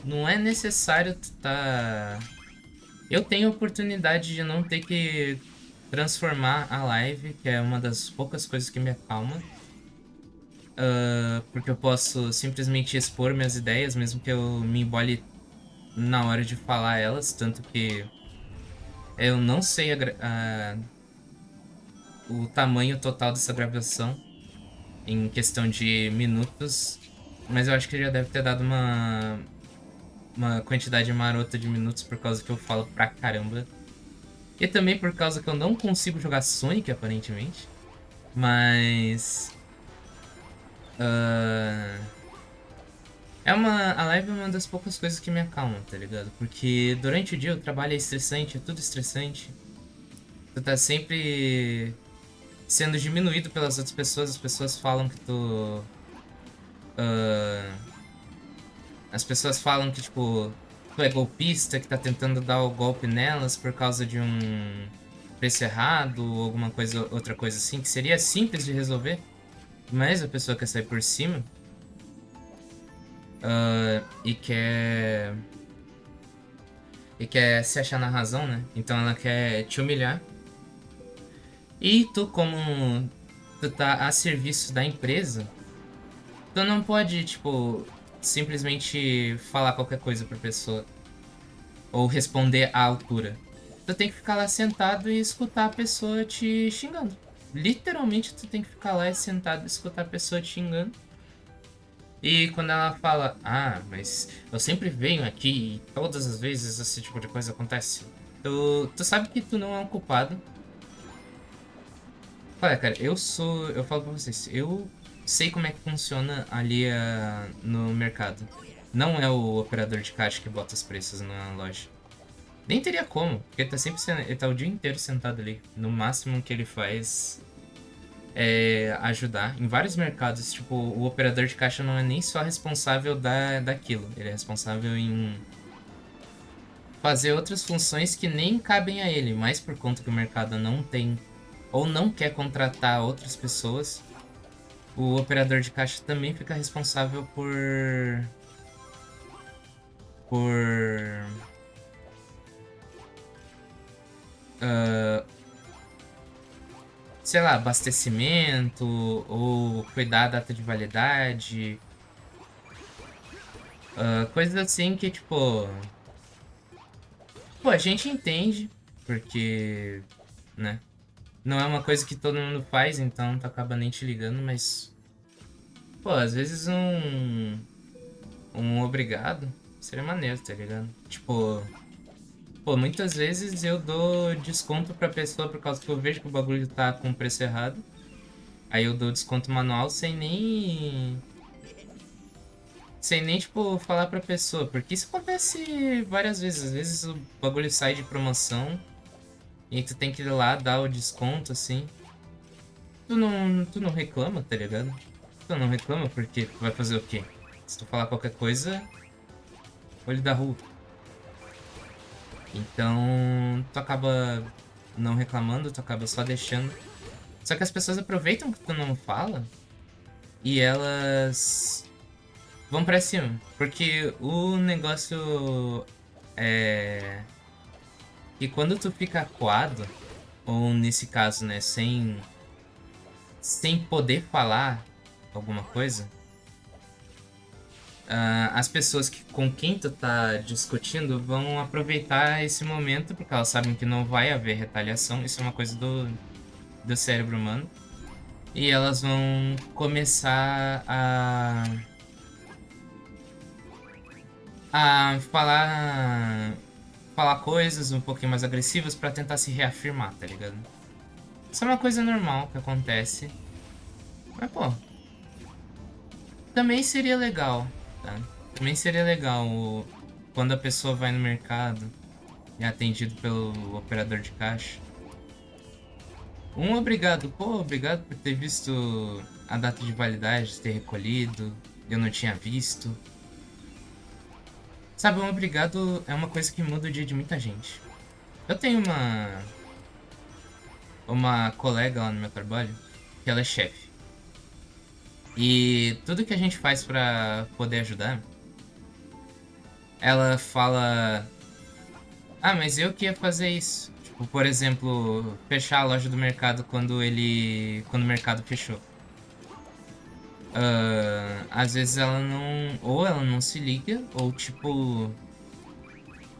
não é necessário tu tá... Eu tenho a oportunidade de não ter que transformar a live, que é uma das poucas coisas que me acalma. Porque eu posso simplesmente expor minhas ideias, mesmo que eu me embole na hora de falar elas, tanto que eu não sei o tamanho total dessa gravação em questão de minutos, mas eu acho que já deve ter dado uma quantidade marota de minutos por causa que eu falo pra caramba. E também por causa que eu não consigo jogar Sonic, aparentemente. Mas. ah, a live é uma das poucas coisas que me acalmam, tá ligado? Porque durante o dia o trabalho é estressante, é tudo estressante. Tu tá sempre sendo diminuído pelas outras pessoas, as pessoas falam que tu. ah, as pessoas falam que, tipo, tu é golpista, que tá tentando dar o golpe nelas por causa de um preço errado ou alguma coisa, outra coisa assim, que seria simples de resolver, mas a pessoa quer sair por cima e quer. E quer se achar na razão, né? Então ela quer te humilhar. E tu, como tu tá a serviço da empresa, tu não pode, tipo, simplesmente falar qualquer coisa pra pessoa. Ou responder à altura. Tu tem que ficar lá sentado e escutar a pessoa te xingando. Literalmente, tu tem que ficar lá sentado e escutar a pessoa te xingando. E quando ela fala, ah, mas eu sempre venho aqui e todas as vezes esse tipo de coisa acontece. Tu sabe que tu não é um culpado. Olha, cara, eu falo pra vocês, eu sei como é que funciona ali no mercado. Não é o operador de caixa que bota os preços na loja. Nem teria como, porque ele tá ele tá o dia inteiro sentado ali. No máximo que ele faz é ajudar. Em vários mercados, tipo, o operador de caixa não é nem só responsável daquilo. Ele é responsável em fazer outras funções que nem cabem a ele, mas por conta que o mercado não tem ou não quer contratar outras pessoas, o operador de caixa também fica responsável por sei lá, abastecimento ou cuidar da data de validade, coisas assim que, tipo, pô, a gente entende, porque, né, não é uma coisa que todo mundo faz, então tu acaba nem te ligando, mas, pô, às vezes um obrigado seria maneiro, tá ligado? Tipo, pô, muitas vezes eu dou desconto pra pessoa por causa que eu vejo que o bagulho tá com preço errado. Aí eu dou desconto manual sem nem, tipo, falar pra pessoa. Porque isso acontece várias vezes. Às vezes o bagulho sai de promoção e tu tem que ir lá dar o desconto, assim. Tu não reclama, tá ligado? Tu não reclama porque tu vai fazer o quê? Se tu falar qualquer coisa, olho da rua. Então, tu acaba não reclamando, tu acaba só deixando. Só que as pessoas aproveitam que tu não fala e elas vão pra cima. Porque o negócio é que quando tu fica acuado, ou nesse caso, né, sem poder falar alguma coisa, as pessoas com quem tu tá discutindo vão aproveitar esse momento, porque elas sabem que não vai haver retaliação, isso é uma coisa do cérebro humano, e elas vão começar a falar coisas um pouquinho mais agressivas pra tentar se reafirmar, tá ligado? Isso é uma coisa normal que acontece. Mas, pô, também seria legal, tá? Também seria legal quando a pessoa vai no mercado e é atendido pelo operador de caixa. Um obrigado, pô, obrigado por ter visto a data de validade, ter recolhido. Eu não tinha visto. Sabe, um obrigado é uma coisa que muda o dia de muita gente. Eu tenho uma colega lá no meu trabalho que ela é chefe. E tudo que a gente faz pra poder ajudar, ela fala: Ah, mas eu que ia fazer isso. Tipo, por exemplo, fechar a loja do mercado quando o mercado fechou. Às vezes ela não. Ou ela não se liga, ou tipo.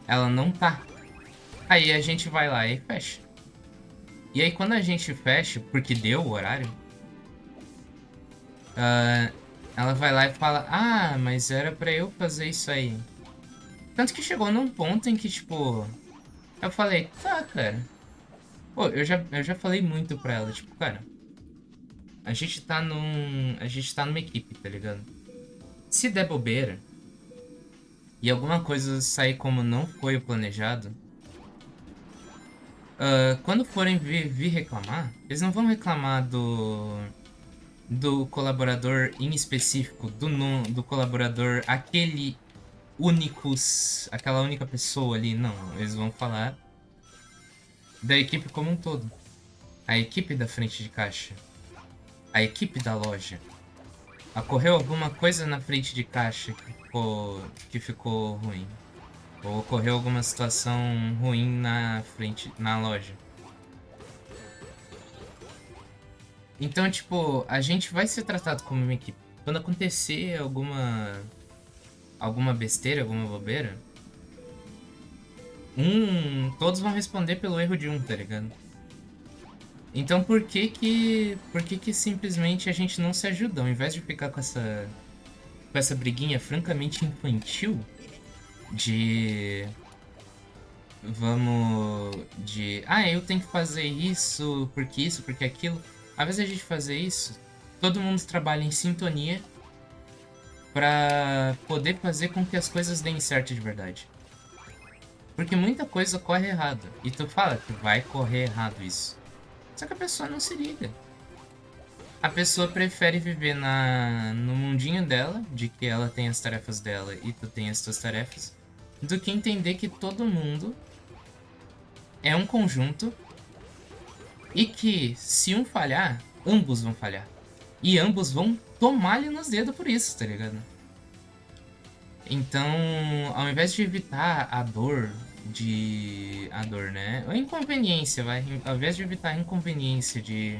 Ela não tá. Aí a gente vai lá e fecha. E aí quando a gente fecha, porque deu o horário, ah, ela vai lá e fala: Ah, mas era pra eu fazer isso aí. Tanto que chegou num ponto em que, tipo. Eu falei: Tá, cara. Pô, eu já falei muito pra ela, tipo, cara. A gente tá numa equipe, tá ligado? Se der bobeira e alguma coisa sair como não foi o planejado, quando forem vir reclamar, eles não vão reclamar do colaborador em específico, do colaborador, aquela única pessoa ali, não. Eles vão falar da equipe como um todo. A equipe da frente de caixa, a equipe da loja. Ocorreu alguma coisa na frente de caixa que ficou ruim. Ou ocorreu alguma situação ruim na loja. Então, tipo, a gente vai ser tratado como uma equipe. Quando acontecer alguma besteira, alguma bobeira, todos vão responder pelo erro de um, tá ligado? Então, por que que simplesmente a gente não se ajuda? Ao invés de ficar com essa briguinha francamente infantil de eu tenho que fazer isso, porque aquilo. Às vezes a gente fazer isso, todo mundo trabalha em sintonia pra poder fazer com que as coisas deem certo de verdade. Porque muita coisa corre errado. E tu fala que vai correr errado isso. Só que a pessoa não se liga. A pessoa prefere viver no mundinho dela, de que ela tem as tarefas dela e tu tem as tuas tarefas, do que entender que todo mundo é um conjunto e que, se um falhar, ambos vão falhar. E ambos vão tomar-lhe nos dedos por isso, tá ligado? Então, ao invés de evitar a dor A dor, né? A inconveniência, vai. Ao invés de evitar a inconveniência de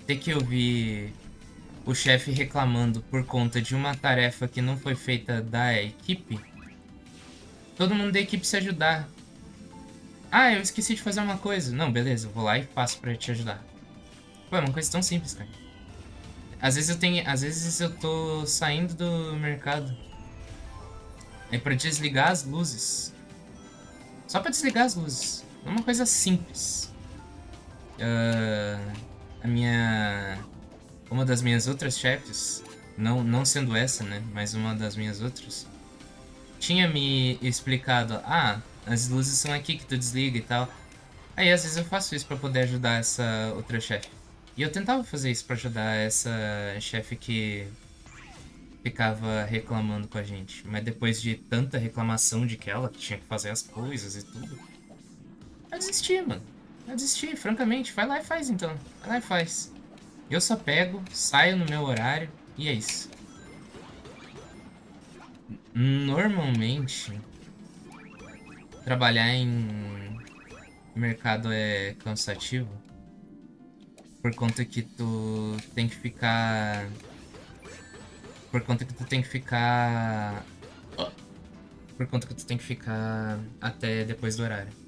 ter que ouvir o chefe reclamando por conta de uma tarefa que não foi feita da equipe, todo mundo da equipe se ajudar. Ah, eu esqueci de fazer uma coisa. Não, beleza, eu vou lá e faço pra te ajudar. Pô, é uma coisa tão simples, cara. Às vezes eu tô saindo do mercado. É pra desligar as luzes. Só pra desligar as luzes. É uma coisa simples. A minha. Uma das minhas outras chefes, não sendo essa, né? Mas uma das minhas outras, tinha me explicado: Ah, as luzes são aqui que tu desliga e tal. Aí às vezes eu faço isso pra poder ajudar essa outra chefe. E eu tentava fazer isso pra ajudar essa chefe que ficava reclamando com a gente. Mas depois de tanta reclamação de que ela tinha que fazer as coisas e tudo, eu desisti, mano. Eu desisti, francamente. Vai lá e faz então. Vai lá e faz. Eu só pego, saio no meu horário e é isso. Normalmente, trabalhar em mercado é cansativo por conta que tu tem que ficar. Por conta que tu tem que ficar. Por conta que tu tem que ficar até depois do horário.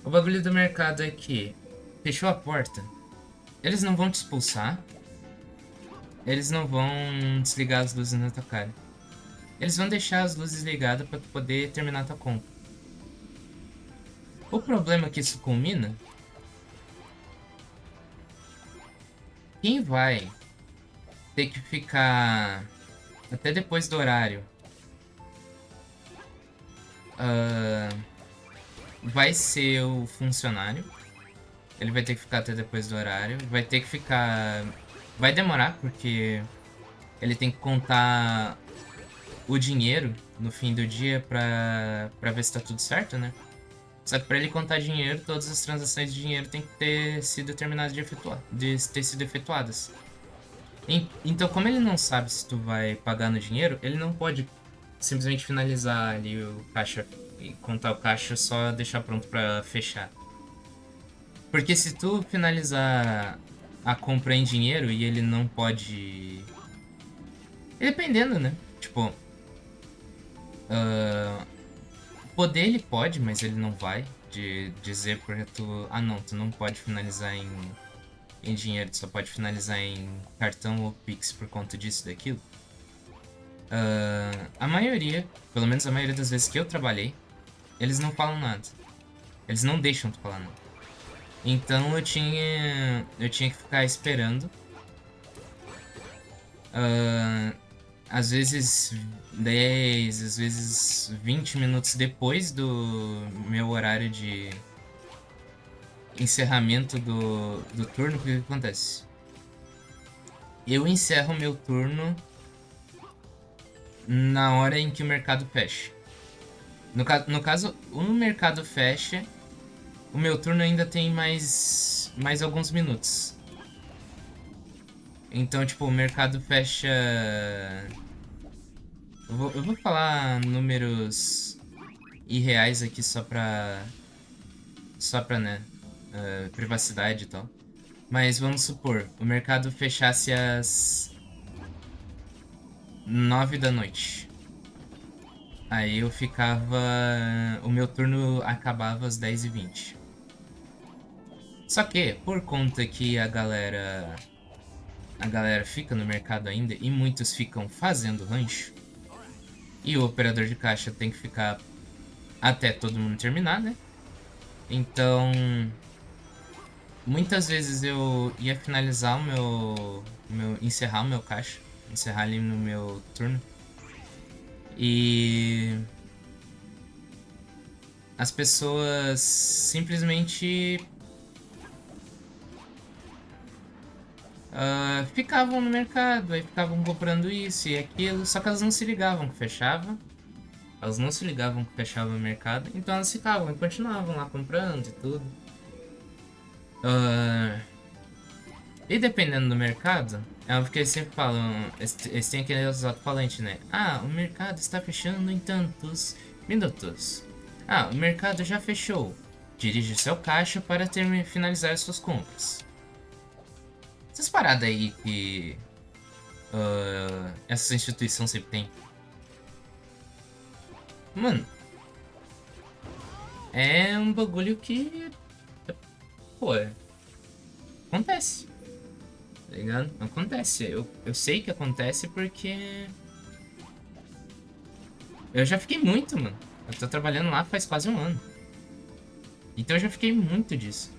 O bagulho do mercado é que fechou a porta, eles não vão te expulsar, eles não vão desligar as luzes na tua cara. Eles vão deixar as luzes ligadas pra tu poder terminar tua compra. O problema é que isso culmina, quem vai ter que ficar até depois do horário vai ser o funcionário. Ele vai ter que ficar até depois do horário. Vai ter que ficar... Vai demorar, porque ele tem que contar o dinheiro no fim do dia pra ver se tá tudo certo, né? Só que pra ele contar dinheiro, todas as transações de dinheiro têm que ter sido terminadas de ter sido efetuadas. Então, como ele não sabe se tu vai pagar no dinheiro, ele não pode simplesmente finalizar ali o caixa e contar o caixa, só deixar pronto pra fechar. Porque se tu finalizar a compra em dinheiro e ele não pode... E dependendo, né? Tipo, poder ele pode, mas ele não vai. De dizer pra tu, ah não, tu não pode finalizar em dinheiro, tu só pode finalizar em cartão ou Pix por conta disso e daquilo. A maioria, pelo menos a maioria das vezes que eu trabalhei, eles não falam nada. Eles não deixam tu falar nada. Então eu tinha que ficar esperando. Às vezes 10, às vezes 20 minutos depois do meu horário de encerramento do turno, o que acontece? Eu encerro meu turno na hora em que o mercado fecha. No caso, o mercado fecha, o meu turno ainda tem mais alguns minutos. Então, tipo, o mercado fecha... Eu vou falar números irreais aqui só pra, né, privacidade e tal. Mas vamos supor, o mercado fechasse às 9 da noite. Aí eu ficava... O meu turno acabava às 10h20. Só que, por conta que a galera fica no mercado ainda e muitos ficam fazendo rancho, e o operador de caixa tem que ficar até todo mundo terminar, né? Então, muitas vezes eu ia finalizar encerrar o meu caixa, encerrar ali no meu turno. E as pessoas simplesmente ficavam no mercado, aí ficavam comprando isso e aquilo, só que elas não se ligavam que fechava. Elas não se ligavam que fechava o mercado, então elas ficavam e continuavam lá comprando e tudo. E dependendo do mercado, é óbvio que eles sempre falam, eles têm aquele alto-falante, né? Ah, o mercado está fechando em tantos minutos. Ah, o mercado já fechou. Dirige seu caixa para finalizar suas compras. Essas paradas aí que essa instituição sempre tem. Mano, é um bagulho que... Pô, acontece. Tá ligado? Acontece. Eu sei que acontece porque... Eu já fiquei muito, mano. Eu tô trabalhando lá faz quase um ano. Então eu já fiquei muito disso.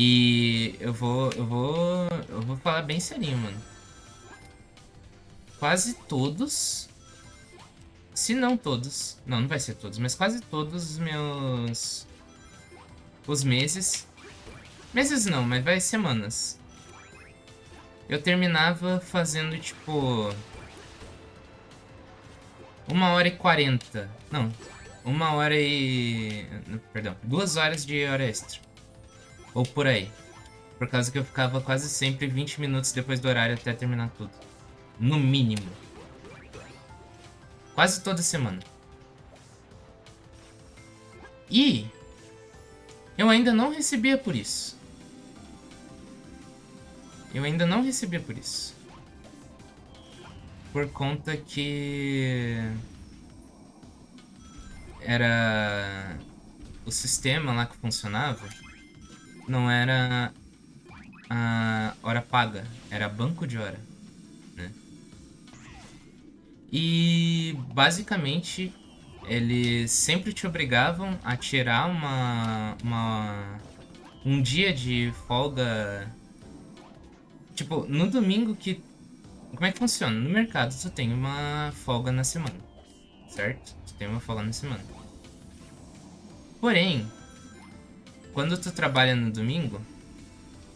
E eu vou falar bem serinho, mano. Quase todos, se não todos, não vai ser todos, mas quase todos os meses não, mas vai semanas. Eu terminava fazendo tipo 1h40, não, 1h perdão, 2 horas de hora extra. Ou por aí. Por causa que eu ficava quase sempre 20 minutos depois do horário até terminar tudo. No mínimo. Quase toda semana. E eu ainda não recebia por isso. Eu ainda não recebia por isso. Por conta que... era... O sistema lá que funcionava não era a hora paga, era banco de hora, né? E basicamente eles sempre te obrigavam a tirar um dia de folga. Tipo, no domingo que... Como é que funciona? No mercado tu tem uma folga na semana, certo? Tu tem uma folga na semana. Porém, quando tu trabalha no domingo,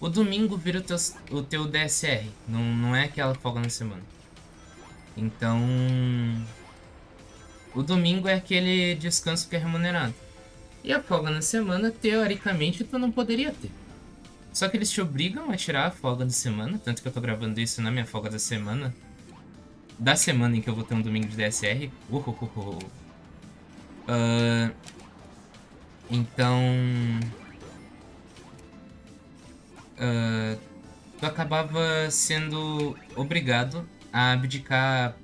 o domingo vira o teu DSR. Não é aquela folga na semana. Então, o domingo é aquele descanso que é remunerado. E a folga na semana, teoricamente, tu não poderia ter. Só que eles te obrigam a tirar a folga da semana, tanto que eu tô gravando isso na minha folga da semana. Da semana em que eu vou ter um domingo de DSR. Ah, então, tu acabava sendo obrigado a abdicar.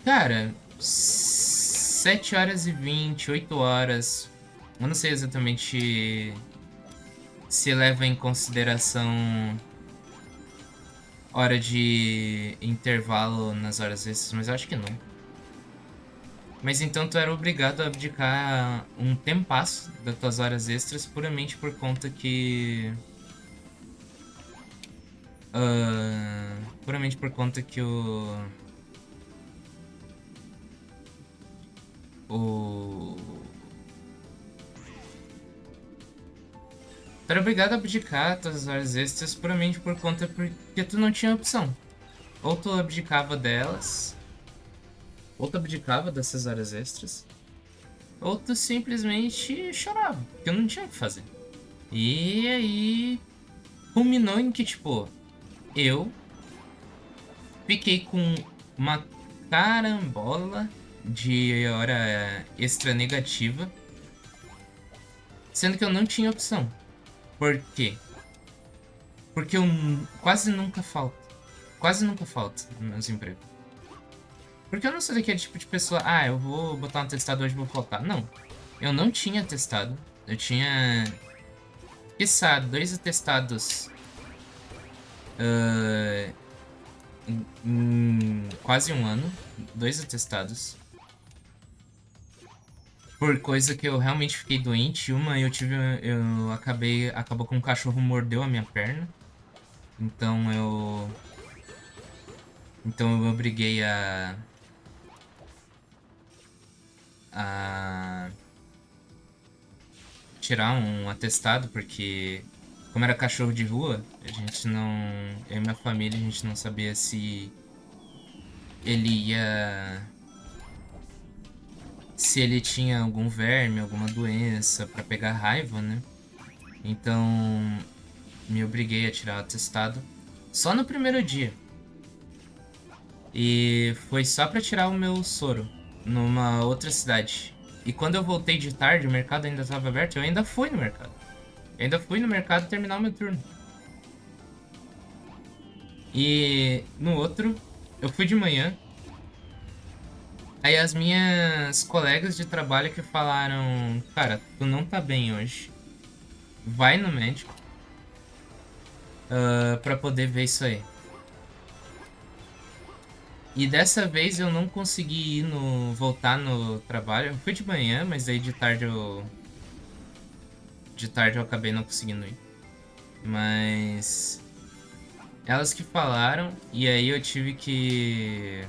Cara, 7 horas e 20, 8 horas. Eu não sei exatamente se leva em consideração hora de intervalo nas horas extras, mas eu acho que não. Mas então tu era obrigado a abdicar um tempasso das tuas horas extras puramente por conta que. Puramente por conta que O. Tu era obrigado a abdicar tuas horas extras puramente por conta porque tu não tinha opção. Ou tu abdicava delas, ou tu abdicava dessas horas extras, ou tu simplesmente chorava, porque eu não tinha o que fazer. E aí culminou em que, tipo, eu fiquei com uma carambola de hora extra negativa, sendo que eu não tinha opção. Por quê? Porque eu quase nunca falto. Quase nunca falto nos meus empregos. Porque eu não sou daquele tipo de pessoa, eu vou botar um atestado hoje e vou faltar. Não. Eu não tinha atestado. Eu tinha, quiçá, 2 atestados em quase um ano. 2 atestados. Por coisa que eu realmente fiquei doente. Uma acabou com um cachorro mordeu a minha perna. Então eu obriguei a tirar um atestado, porque como era cachorro de rua, a gente não. Eu e minha família, a gente não sabia se ele ia. Se ele tinha algum verme, alguma doença pra pegar raiva, né? Então me obriguei a tirar o atestado só no primeiro dia. E foi só pra tirar o meu soro numa outra cidade. E quando eu voltei de tarde, o mercado ainda estava aberto, eu ainda fui no mercado. Eu ainda fui no mercado terminar o meu turno. E no outro, eu fui de manhã. Aí as minhas colegas de trabalho que falaram: Cara, tu não tá bem hoje. Vai no médico pra poder ver isso aí. E dessa vez eu não consegui voltar no trabalho. Eu fui de manhã, mas aí de tarde eu acabei não conseguindo ir. Mas elas que falaram, e aí eu tive que.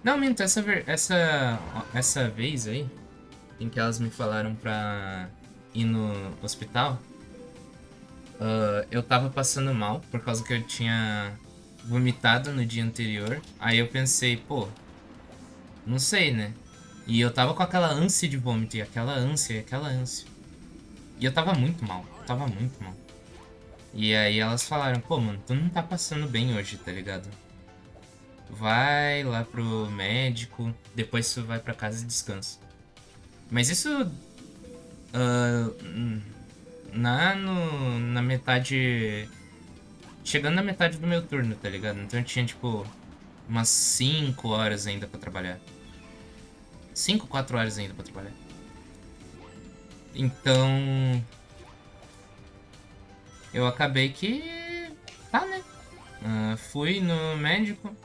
Não, minto, essa vez aí, em que elas me falaram pra ir no hospital, eu tava passando mal, por causa que eu tinha vomitado no dia anterior. Aí eu pensei, pô, não sei, né? E eu tava com aquela ânsia de vômito, e aquela ânsia. E eu tava muito mal, E aí elas falaram, pô, mano, tu não tá passando bem hoje, tá ligado? Vai lá pro médico, depois tu vai pra casa e descansa. Mas isso na metade. Chegando na metade do meu turno, tá ligado? Então eu tinha tipo umas 5 horas ainda pra trabalhar. 5, 4 horas ainda pra trabalhar. Então. Eu acabei que. Tá, né? Fui no médico.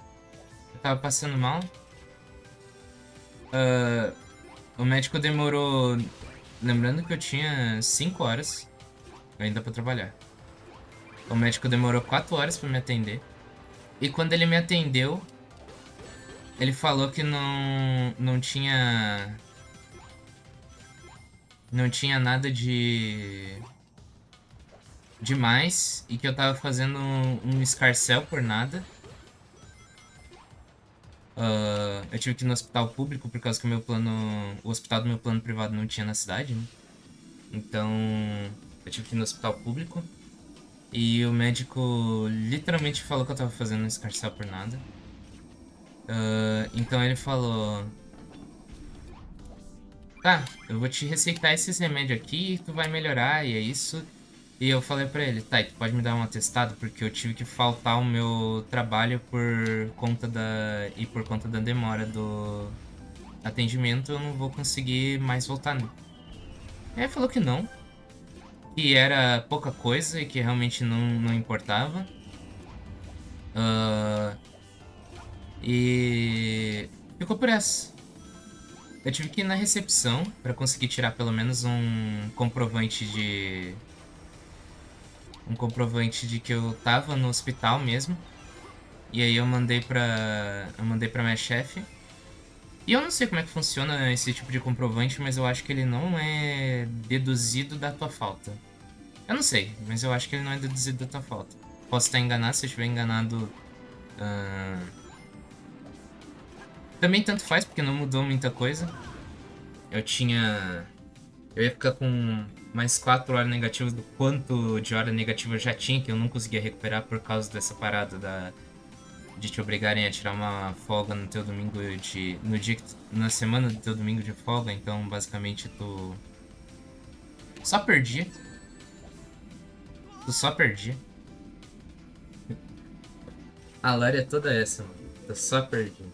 Eu tava passando mal. O médico demorou. Lembrando que eu tinha 5 horas ainda pra trabalhar. O médico demorou 4 horas pra me atender. E quando ele me atendeu, ele falou que não tinha não tinha nada de demais e que eu tava fazendo um escarcéu por nada. Eu tive que ir no hospital público por causa que o hospital do meu plano privado não tinha na cidade, né? Então, eu tive que ir no hospital público e o médico literalmente falou que eu tava fazendo um escarcéu por nada. Então ele falou: tá, eu vou te receitar esses remédios aqui e tu vai melhorar, e é isso. E eu falei pra ele: tá, e tu pode me dar um atestado? Porque eu tive que faltar o meu trabalho por conta da demora do atendimento, eu não vou conseguir mais voltar, né? Aí ele falou que não, que era pouca coisa e que realmente não importava. Ah, e ficou por essa. Eu tive que ir na recepção pra conseguir tirar pelo menos um comprovante de que eu tava no hospital mesmo. E aí eu mandei pra minha chefe. E eu não sei como é que funciona esse tipo de comprovante, mas eu acho que ele não é deduzido da tua falta. Eu não sei, mas eu acho que ele não é deduzido da tua falta. Posso estar enganado, se eu estiver enganado. ah, Também tanto faz, porque não mudou muita coisa. Eu tinha. Eu ia ficar com mais 4 horas negativas do quanto de hora negativa eu já tinha, que eu não conseguia recuperar por causa dessa parada de te obrigarem a tirar uma folga no teu domingo no dia na semana do teu domingo de folga, então basicamente só perdia. Tu só perdia. A Lari é toda essa, mano. Tu só perdia.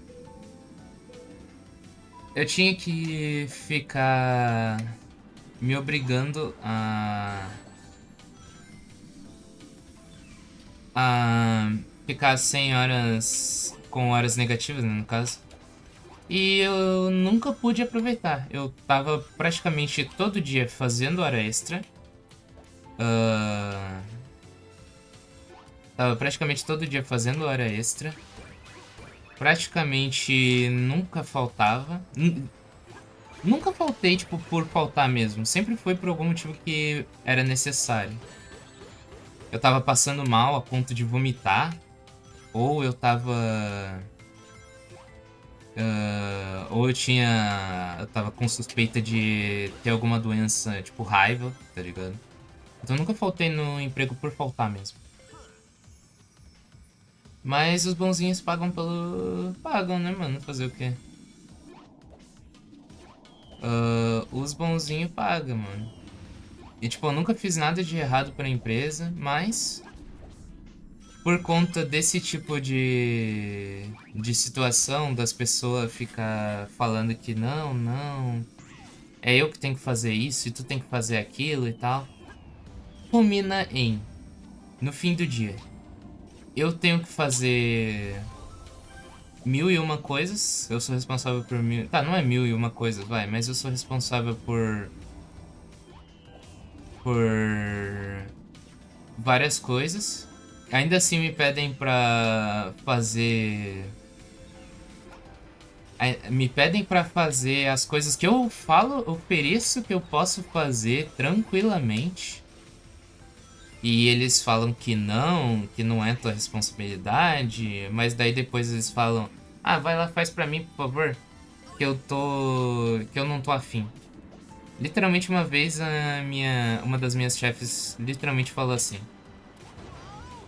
Eu tinha que ficar me obrigando a ficar 100 horas com horas negativas, né, no caso. E eu nunca pude aproveitar. Eu tava praticamente todo dia fazendo hora extra. Ah, Tava praticamente todo dia fazendo hora extra. Praticamente nunca faltava. Nunca faltei, tipo, por faltar mesmo. Sempre foi por algum motivo que era necessário. Eu tava passando mal a ponto de vomitar. Ou eu tava. Ou eu tinha. Eu tava com suspeita de ter alguma doença, tipo raiva, tá ligado? Então eu nunca faltei no emprego por faltar mesmo. Mas os bonzinhos pagam pelo. Pagam, né, mano? Fazer o quê? Os bonzinhos pagam, mano. E tipo, eu nunca fiz nada de errado pra empresa, mas. Por conta desse tipo de situação, das pessoas ficar falando que não, não, é eu que tenho que fazer isso e tu tem que fazer aquilo e tal. Culmina em, no fim do dia, eu tenho que fazer mil e uma coisas. Eu sou responsável por mil. Tá, não é mil e uma coisas, vai, mas eu sou responsável por várias coisas. Ainda assim me pedem pra fazer. Me pedem pra fazer as coisas que eu falo, ofereço que eu posso fazer tranquilamente. E eles falam que não é tua responsabilidade, mas daí depois eles falam: "Ah, vai lá, faz pra mim, por favor, que eu não tô afim". Literalmente uma vez uma das minhas chefes literalmente falou assim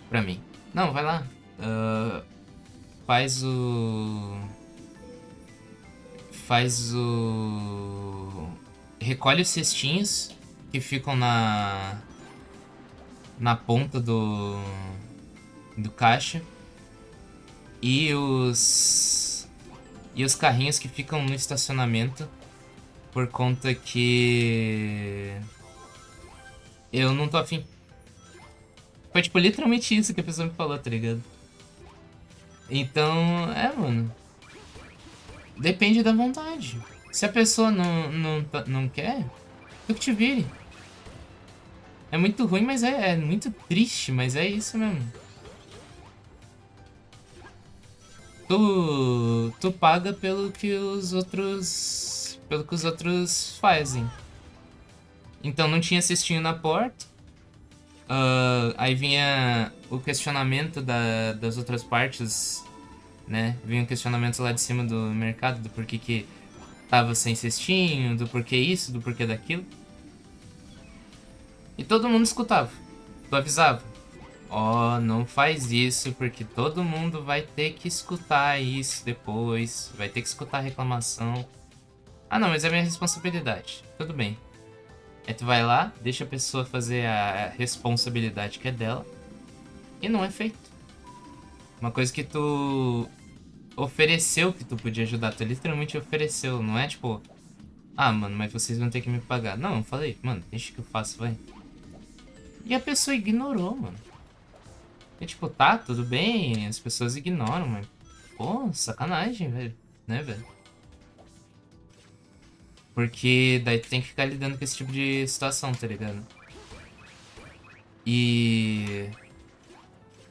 pra mim: "Não, vai lá, faz o faz o recolhe os cestinhos que ficam na ponta do caixa e os carrinhos que ficam no estacionamento por conta que eu não tô afim". Foi tipo literalmente isso que a pessoa me falou, tá ligado? Então, mano, depende da vontade. Se a pessoa não quer, tu que te vire. É muito ruim, mas é muito triste, mas é isso mesmo. Tu paga pelo que os outros fazem. Então não tinha cestinho na porta. Aí vinha o questionamento das outras partes, né? Vinha o questionamento lá de cima do mercado do porquê que tava sem cestinho, do porquê isso, do porquê daquilo. E todo mundo escutava. Tu avisava. Ó, não faz isso porque todo mundo vai ter que escutar isso depois. Vai ter que escutar a reclamação. Ah, não, mas é minha responsabilidade. Tudo bem. Aí tu vai lá, deixa a pessoa fazer a responsabilidade que é dela. E não é feito. Uma coisa que tu ofereceu que tu podia ajudar. Tu literalmente ofereceu. Não é tipo, ah, mano, mas vocês vão ter que me pagar. Não, eu falei, mano, deixa que eu faço, vai. E a pessoa ignorou, mano. E tipo, tá, tudo bem, as pessoas ignoram, mas. Pô, sacanagem, velho. Né, velho? Porque daí tu tem que ficar lidando com esse tipo de situação, tá ligado? E.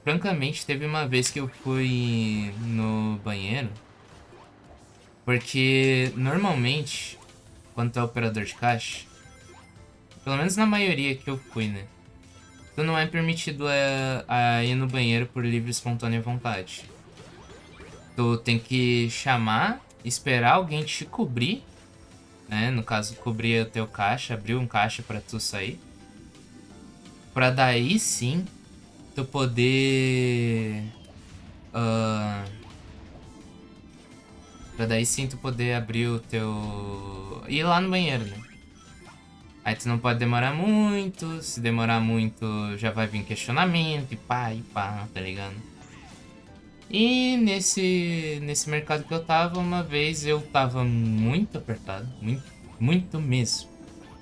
Francamente, teve uma vez que eu fui no banheiro. Porque normalmente, quando tu é operador de caixa, pelo menos na maioria que eu fui, né? Tu não é permitido a ir no banheiro por livre e espontânea vontade. Tu tem que chamar, esperar alguém te cobrir, né? No caso, cobrir o teu caixa, abrir um caixa pra tu sair. Pra daí sim tu poder. ah, Pra daí sim tu poder abrir o teu. Ir lá no banheiro, né? Aí tu não pode demorar muito, se demorar muito já vai vir questionamento e pá, tá ligado? E nesse mercado que eu tava, uma vez eu tava muito apertado, muito mesmo,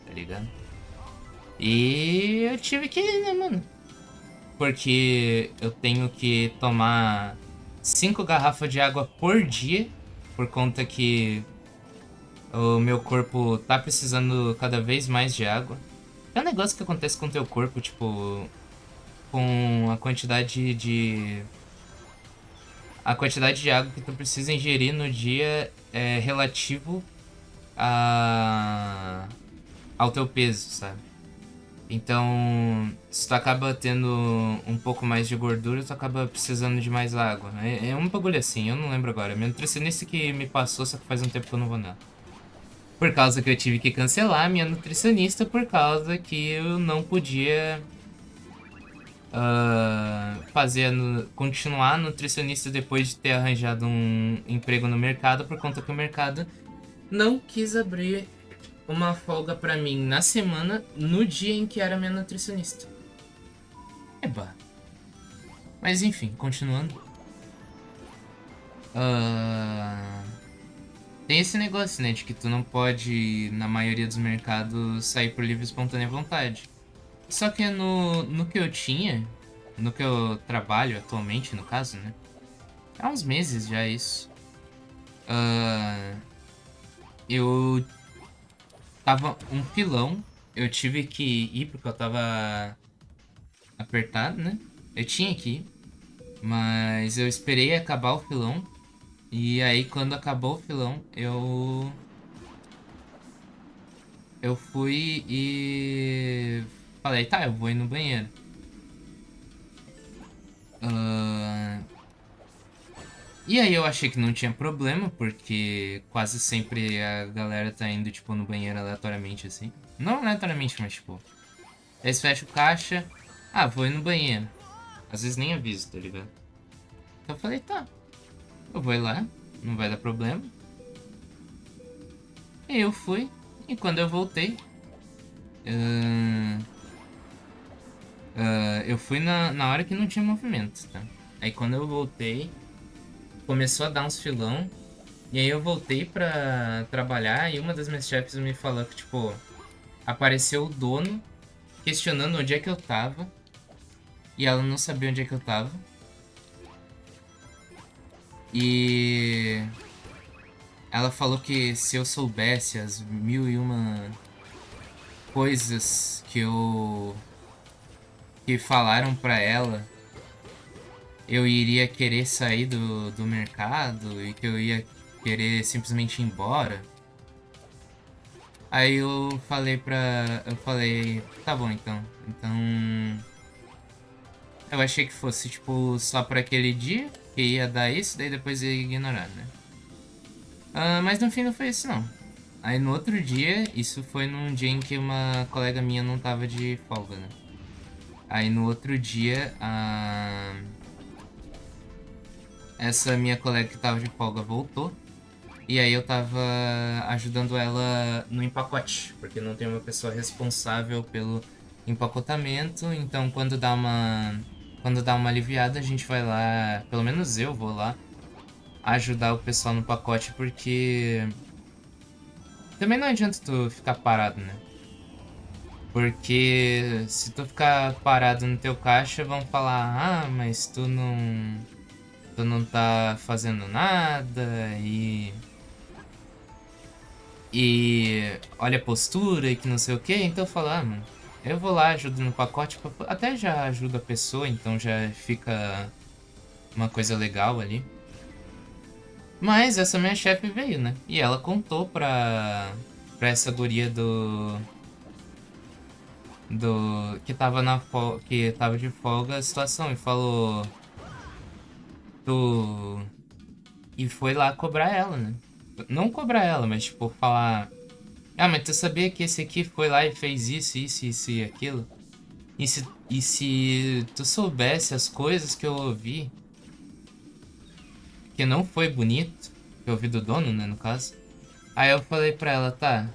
tá ligado? E eu tive que ir, né, mano? Porque eu tenho que tomar 5 garrafas de água por dia, por conta que o meu corpo tá precisando cada vez mais de água. É um negócio que acontece com o teu corpo, tipo, com a quantidade de. A quantidade de água que tu precisa ingerir no dia é relativo a, ao teu peso, sabe? Então, se tu acaba tendo um pouco mais de gordura, tu acaba precisando de mais água. É um bagulho assim, eu não lembro agora. Minha nutricionista que me passou, só que faz um tempo que eu não vou nela. Por causa que eu tive que cancelar a minha nutricionista, por causa que eu não podia continuar nutricionista depois de ter arranjado um emprego no mercado, por conta que o mercado não quis abrir uma folga pra mim na semana, no dia em que era minha nutricionista. Eba. Mas enfim, continuando. Ah, tem esse negócio, né, de que tu não pode, na maioria dos mercados, sair por livre e espontânea vontade. Só que no que eu tinha, no que eu trabalho atualmente, no caso, né? Há uns meses já isso. ah, eu tava um filão, eu tive que ir porque eu tava apertado, né? Eu tinha que ir, mas eu esperei acabar o filão. E aí quando acabou o filão, eu fui e falei, tá, eu vou ir no banheiro. Ah, E aí eu achei que não tinha problema, porque quase sempre a galera tá indo, tipo, no banheiro aleatoriamente, assim. Não aleatoriamente, mas, tipo... Eles fecham o caixa, ah, vou ir no banheiro. Às vezes nem aviso, tá ligado? Então eu falei, tá, eu vou ir lá, não vai dar problema. E eu fui, e quando eu voltei... eu fui na hora que não tinha movimento, tá? Aí quando eu voltei, começou a dar uns filão. E aí eu voltei pra trabalhar e uma das minhas chefes me falou que, tipo, apareceu o dono questionando onde é que eu tava. E ela não sabia onde é que eu tava. E ela falou que se eu soubesse as mil e uma coisas que falaram pra ela, eu iria querer sair do mercado e que eu ia querer simplesmente ir embora. Aí eu falei, tá bom então. Então, eu achei que fosse, tipo, só pra aquele dia, que ia dar isso, daí depois ia ignorar, né? Mas no fim não foi isso, não. Aí no outro dia, isso foi num dia em que uma colega minha não tava de folga, né? Aí no outro dia, essa minha colega que tava de folga voltou. E aí eu tava ajudando ela no empacote, porque não tem uma pessoa responsável pelo empacotamento. Então quando dá uma aliviada, a gente vai lá, pelo menos eu vou lá ajudar o pessoal no pacote, porque também não adianta tu ficar parado, né? Porque se tu ficar parado no teu caixa, vão falar: "Ah, mas tu não tá fazendo nada e olha a postura e que não sei o que." Então eu falo: "Ah, mano, eu vou lá, ajudo no pacote, até já ajuda a pessoa, então já fica uma coisa legal ali." Mas essa minha chefe veio, né? E ela contou pra essa guria que tava que tava de folga a situação e falou: "Tu." E foi lá cobrar ela, né? Não cobrar ela, mas tipo, falar: "Ah, mas tu sabia que esse aqui foi lá e fez isso, isso, isso e aquilo? E se tu soubesse as coisas que eu ouvi, que não foi bonito, que eu ouvi do dono, né, no caso." Aí eu falei pra ela: "Tá,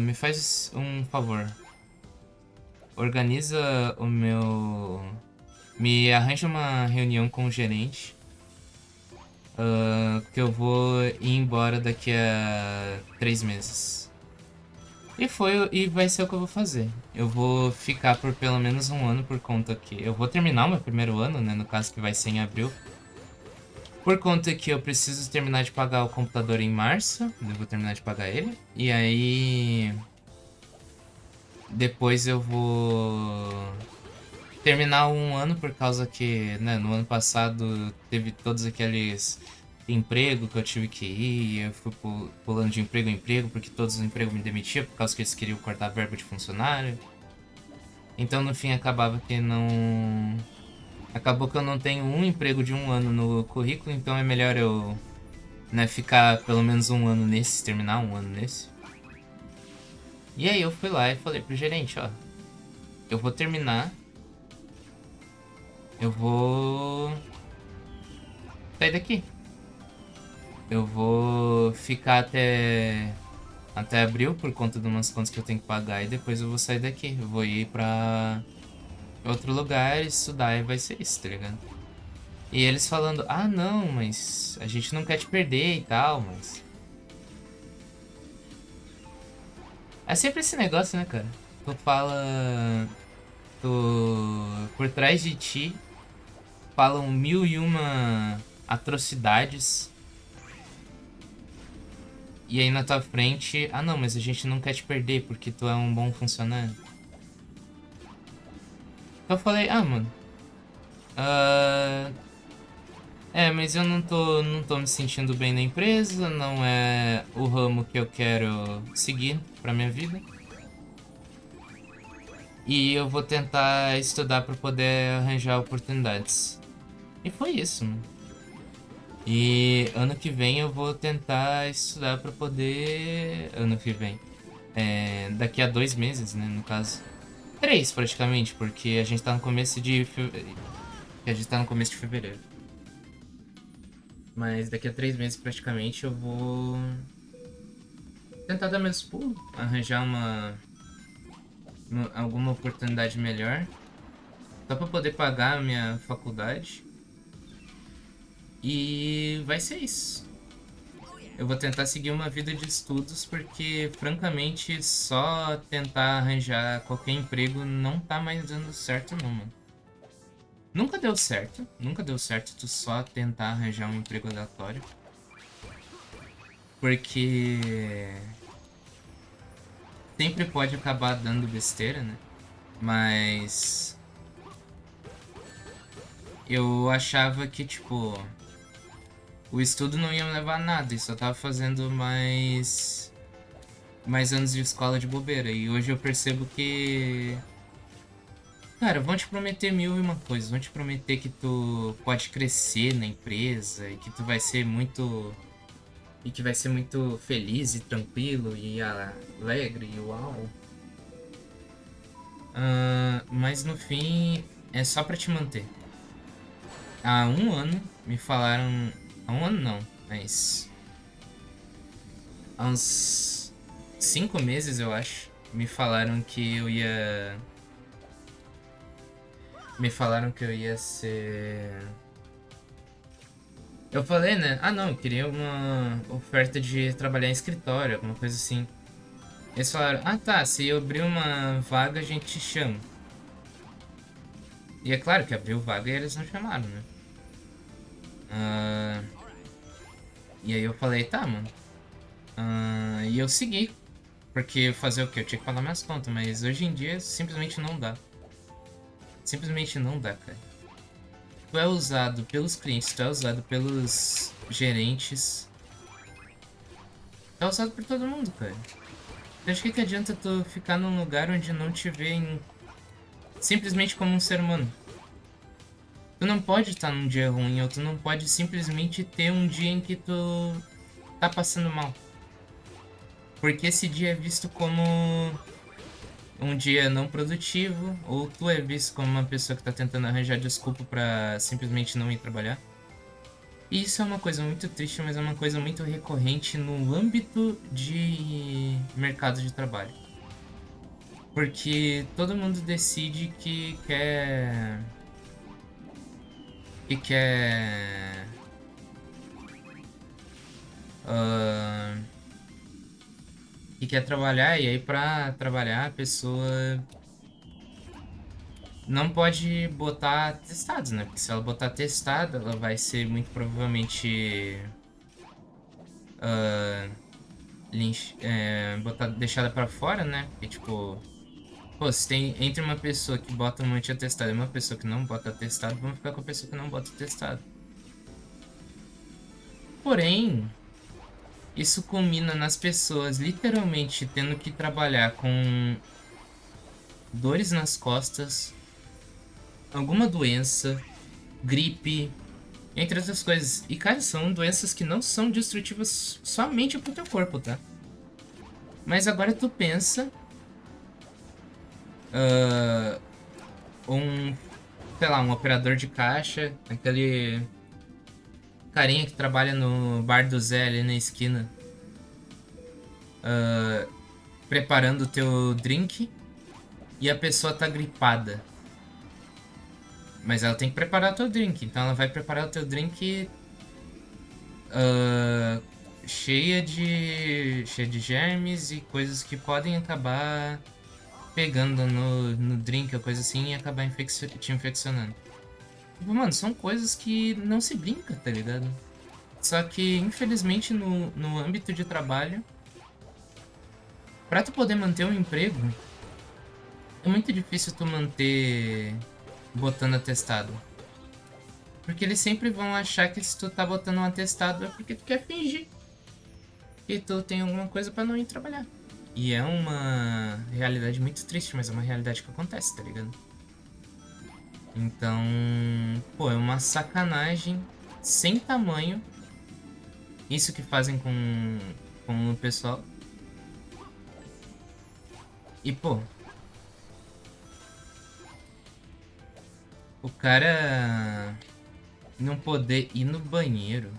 me faz um favor. Organiza o meu. Me arranja uma reunião com o gerente, que eu vou ir embora daqui a 3 meses." E vai ser o que eu vou fazer. Eu vou ficar por pelo menos um ano por conta que eu vou terminar o meu primeiro ano, né? No caso que vai ser em abril. Por conta que eu preciso terminar de pagar o computador em março. Eu vou terminar de pagar ele. E aí. Depois eu vou terminar um ano por causa que, né, no ano passado teve todos aqueles emprego que eu tive que ir, eu fui pulando de emprego em emprego porque todos os empregos me demitiam por causa que eles queriam cortar verba de funcionário. Então no fim acabou que eu não tenho um emprego de um ano no currículo, então é melhor eu, né, ficar pelo menos um ano nesse, terminar um ano nesse. E aí eu fui lá e falei pro gerente: "Ó, eu vou terminar, eu vou sair daqui. Eu vou ficar até abril por conta de umas contas que eu tenho que pagar e depois eu vou sair daqui. Eu vou ir pra outro lugar, estudar e vai ser isso, tá ligado?" E eles falando: "Ah, não, mas a gente não quer te perder e tal, mas." É sempre esse negócio, né, cara? Tu fala. Tu. Por trás de ti falam mil e uma atrocidades. E aí na tua frente: "Ah, não, mas a gente não quer te perder porque tu é um bom funcionário." Eu falei: "Ah, mano. ah, mas eu não tô me sentindo bem na empresa, não é o ramo que eu quero seguir pra minha vida. E eu vou tentar estudar pra poder arranjar oportunidades." E foi isso, mano. E ano que vem eu vou tentar estudar pra poder. Ano que vem. Daqui a 2 meses, né, no caso. 3 praticamente, porque a gente tá no começo de. A gente tá no começo de fevereiro. Mas daqui a 3 meses praticamente eu vou tentar dar meus pulos, arranjar alguma oportunidade melhor, só pra poder pagar a minha faculdade. E vai ser isso. Eu vou tentar seguir uma vida de estudos porque, francamente, só tentar arranjar qualquer emprego não tá mais dando certo, não, mano. Nunca deu certo tu só tentar arranjar um emprego aleatório. Porque sempre pode acabar dando besteira, né? Mas eu achava que, tipo, o estudo não ia me levar a nada e só tava fazendo mais mais anos de escola de bobeira. E hoje eu percebo que, cara, vão te prometer mil e uma coisas. Vão te prometer que tu pode crescer na empresa e que tu vai ser muito. E que vai ser muito feliz e tranquilo e alegre e uau. Mas no fim é só pra te manter. Há um ano me falaram. Há um ano não, mas. Há uns 5 meses eu acho. Me falaram que eu ia. Me falaram que eu ia ser. Eu falei, né? Ah, não, eu queria uma oferta de trabalhar em escritório, alguma coisa assim. Eles falaram, ah tá, se eu abrir uma vaga a gente te chama. E é claro que abriu vaga e eles não chamaram, né? Ah, e aí eu falei, tá, mano. E eu segui. Porque fazer o quê? Eu tinha que pagar minhas contas, mas hoje em dia simplesmente não dá. Simplesmente não dá, cara. Tu é usado pelos clientes, tu é usado pelos gerentes. Tu é usado por todo mundo, cara. Eu acho que adianta tu ficar num lugar onde não te veem simplesmente como um ser humano. Tu não pode estar num dia ruim, ou tu não pode simplesmente ter um dia em que tu tá passando mal. Porque esse dia é visto como um dia não produtivo, ou tu é visto como uma pessoa que tá tentando arranjar desculpa pra simplesmente não ir trabalhar. E isso é uma coisa muito triste, mas é uma coisa muito recorrente no âmbito de mercado de trabalho. Porque todo mundo decide que quer ah, que quer trabalhar, e aí pra trabalhar a pessoa não pode botar atestados, né? Porque se ela botar atestado, ela vai ser muito provavelmente ah, deixada pra fora, né? Porque, tipo, pô, se tem entre uma pessoa que bota um monte de atestado e uma pessoa que não bota atestado, vamos ficar com a pessoa que não bota atestado. Porém, isso culmina nas pessoas literalmente tendo que trabalhar com dores nas costas, alguma doença, gripe, entre outras coisas. E, cara, são doenças que não são destrutivas somente pro teu corpo, tá? Mas agora tu pensa, ah, um, sei lá, um operador de caixa, aquele carinha que trabalha no bar do Zé ali na esquina, preparando o teu drink e a pessoa tá gripada. Mas ela tem que preparar o teu drink, então ela vai preparar o teu drink ah, cheia de germes e coisas que podem acabar pegando no drink ou coisa assim e acabar te infeccionando. Tipo, mano, são coisas que não se brinca, tá ligado? Só que, infelizmente, no âmbito de trabalho, pra tu poder manter um emprego, é muito difícil tu manter botando atestado. Porque eles sempre vão achar que se tu tá botando um atestado é porque tu quer fingir que tu tem alguma coisa pra não ir trabalhar. E é uma realidade muito triste, mas é uma realidade que acontece, tá ligado? Então, pô, é uma sacanagem sem tamanho isso que fazem com o pessoal. E, pô, o cara não poder ir no banheiro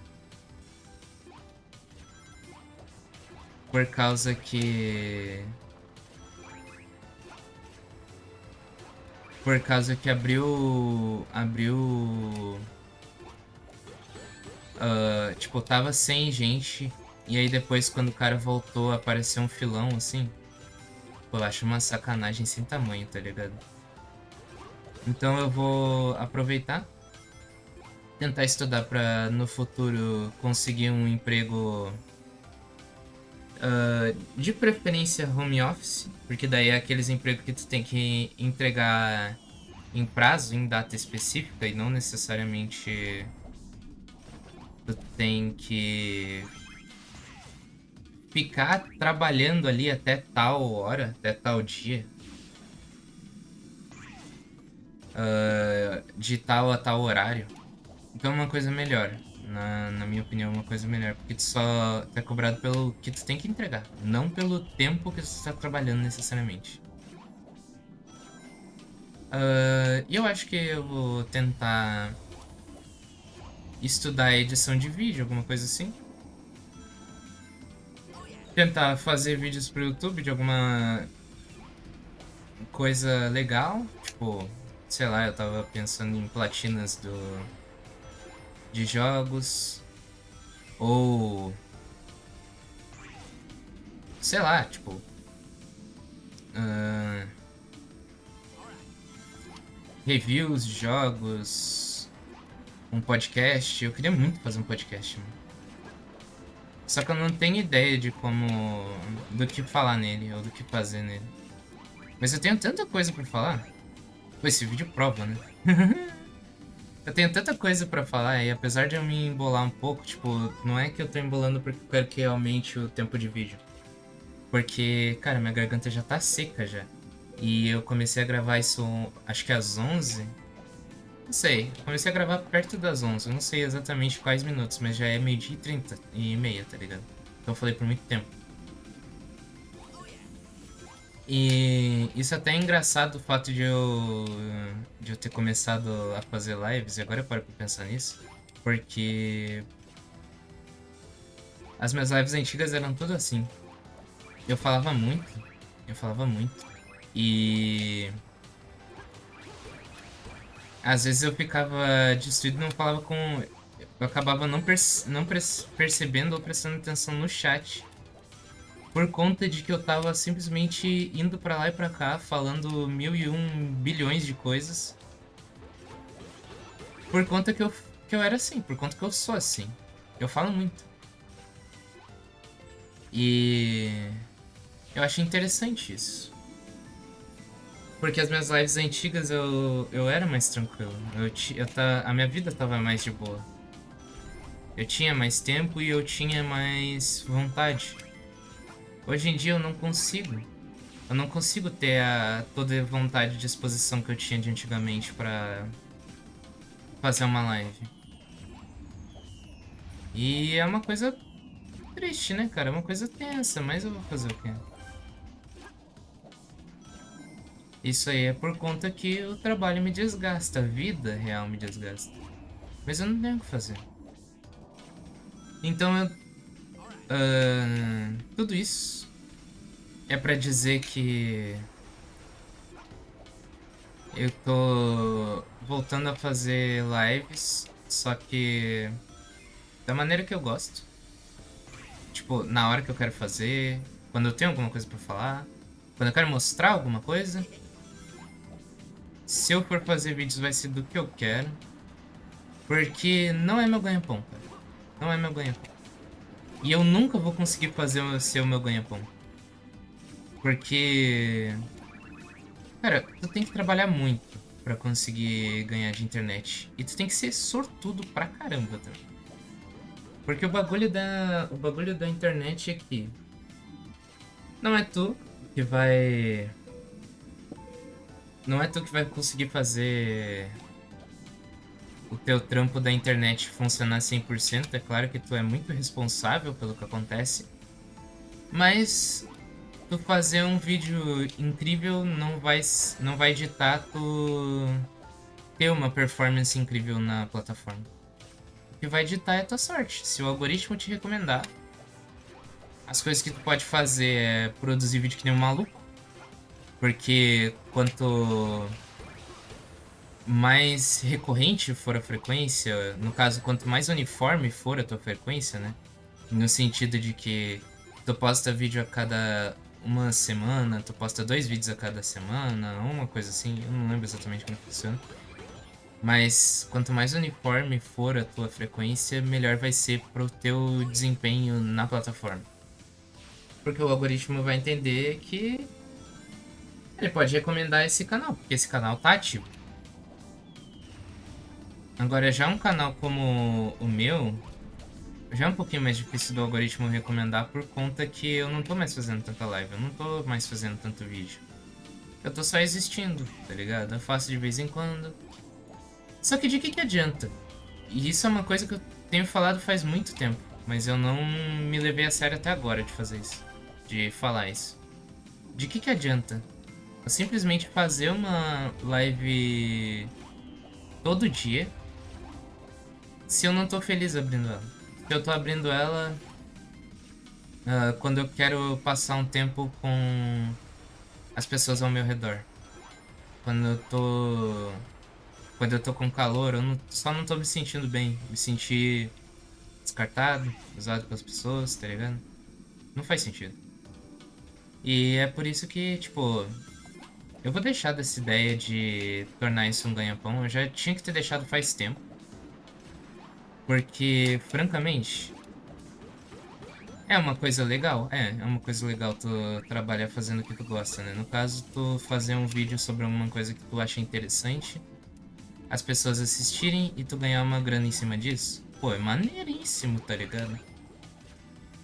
por causa que. Por causa que abriu. Abriu. Tipo, tava sem gente. E aí depois, quando o cara voltou, apareceu um filão assim. Pô, eu acho uma sacanagem sem tamanho, tá ligado? Então eu vou aproveitar, tentar estudar pra no futuro conseguir um emprego de preferência home office, porque daí é aqueles empregos que tu tem que entregar em prazo, em data específica e não necessariamente tu tem que ficar trabalhando ali até tal hora, até tal dia, de tal a tal horário. Então é uma coisa melhor. Na minha opinião, é uma coisa melhor. Porque tu é cobrado pelo que tu tem que entregar. Não pelo tempo que tu está trabalhando necessariamente. E eu acho que eu vou tentar estudar edição de vídeo, alguma coisa assim. Tentar fazer vídeos pro YouTube de alguma coisa legal. Tipo, sei lá, eu tava pensando em platinas de jogos. Ou, sei lá, tipo, ah, reviews de jogos, um podcast. Eu queria muito fazer um podcast, mano. Só que eu não tenho ideia de como, do que falar nele ou do que fazer nele. Mas eu tenho tanta coisa pra falar. Pô, esse vídeo prova, né? Eu tenho tanta coisa pra falar e apesar de eu me embolar um pouco, tipo, não é que eu tô embolando porque eu quero que aumente o tempo de vídeo. Porque, cara, minha garganta já tá seca já. E eu comecei a gravar isso, acho que às 11. Não sei, eu comecei a gravar perto das 11. Eu não sei exatamente quais minutos, mas já é meio-dia e 30 e meia, tá ligado? Então eu falei por muito tempo. E isso até é engraçado o fato de eu ter começado a fazer lives, e agora eu paro pra pensar nisso, porque as minhas lives antigas eram tudo assim. Eu falava muito, eu falava muito. E às vezes eu ficava distraído e não falava com. Eu acabava não percebendo ou prestando atenção no chat. Por conta de que eu tava simplesmente indo pra lá e pra cá, falando 1001 bilhões de coisas. Por conta que eu era assim, por conta que eu sou assim. Eu falo muito. E eu achei interessante isso. Porque as minhas lives antigas eu era mais tranquilo. A minha vida tava mais de boa. Eu tinha mais tempo e eu tinha mais vontade. Hoje em dia eu não consigo. Eu não consigo ter toda a vontade e disposição que eu tinha de antigamente pra fazer uma live. E é uma coisa triste, né, cara? É uma coisa tensa, mas eu vou fazer o quê? Isso aí é por conta que o trabalho me desgasta, a vida real me desgasta. Mas eu não tenho o que fazer. Então tudo isso é pra dizer que eu tô voltando a fazer lives, só que da maneira que eu gosto. Tipo, na hora que eu quero fazer, quando eu tenho alguma coisa pra falar, quando eu quero mostrar alguma coisa. Se eu for fazer vídeos vai ser do que eu quero, porque não é meu ganha-pão, cara. Não é meu ganha-pão. E eu nunca vou conseguir fazer ser o meu ganha-pão. Porque, cara, tu tem que trabalhar muito pra conseguir ganhar de internet. E tu tem que ser sortudo pra caramba também. Porque o bagulho da internet é que não é tu que vai. Não é tu que vai conseguir fazer o teu trampo da internet funcionar 100%. É claro que tu é muito responsável pelo que acontece. Mas tu fazer um vídeo incrível não vai ditar tu ter uma performance incrível na plataforma. O que vai ditar é a tua sorte. Se o algoritmo te recomendar, as coisas que tu pode fazer é produzir vídeo que nem um maluco. Porque quanto mais recorrente for a frequência, no caso, quanto mais uniforme for a tua frequência, né? No sentido de que tu posta vídeo a cada uma semana, tu posta 2 vídeos a cada semana, uma coisa assim, eu não lembro exatamente como funciona. Mas quanto mais uniforme for a tua frequência, melhor vai ser pro teu desempenho na plataforma. Porque o algoritmo vai entender que ele pode recomendar esse canal, porque esse canal tá ativo. Agora, já um canal como o meu, já é um pouquinho mais difícil do algoritmo recomendar por conta que eu não tô mais fazendo tanta live, eu não tô mais fazendo tanto vídeo. Eu tô só existindo, tá ligado? Eu faço de vez em quando. Só que de que adianta? E isso é uma coisa que eu tenho falado faz muito tempo, mas eu não me levei a sério até agora de fazer isso, de falar isso. De que adianta? Eu simplesmente fazer uma live todo dia se eu não tô feliz abrindo ela. Se eu tô abrindo ela quando eu quero passar um tempo com as pessoas ao meu redor. Quando eu tô. Quando eu tô com calor, só não tô me sentindo bem. Me sentir descartado, usado pelas pessoas, tá ligado? Não faz sentido. E é por isso que, tipo, eu vou deixar dessa ideia de tornar isso um ganha-pão. Eu já tinha que ter deixado faz tempo. Porque, francamente, é uma coisa legal. É uma coisa legal tu trabalhar fazendo o que tu gosta, né? No caso, tu fazer um vídeo sobre alguma coisa que tu acha interessante, as pessoas assistirem e tu ganhar uma grana em cima disso. Pô, é maneiríssimo, tá ligado?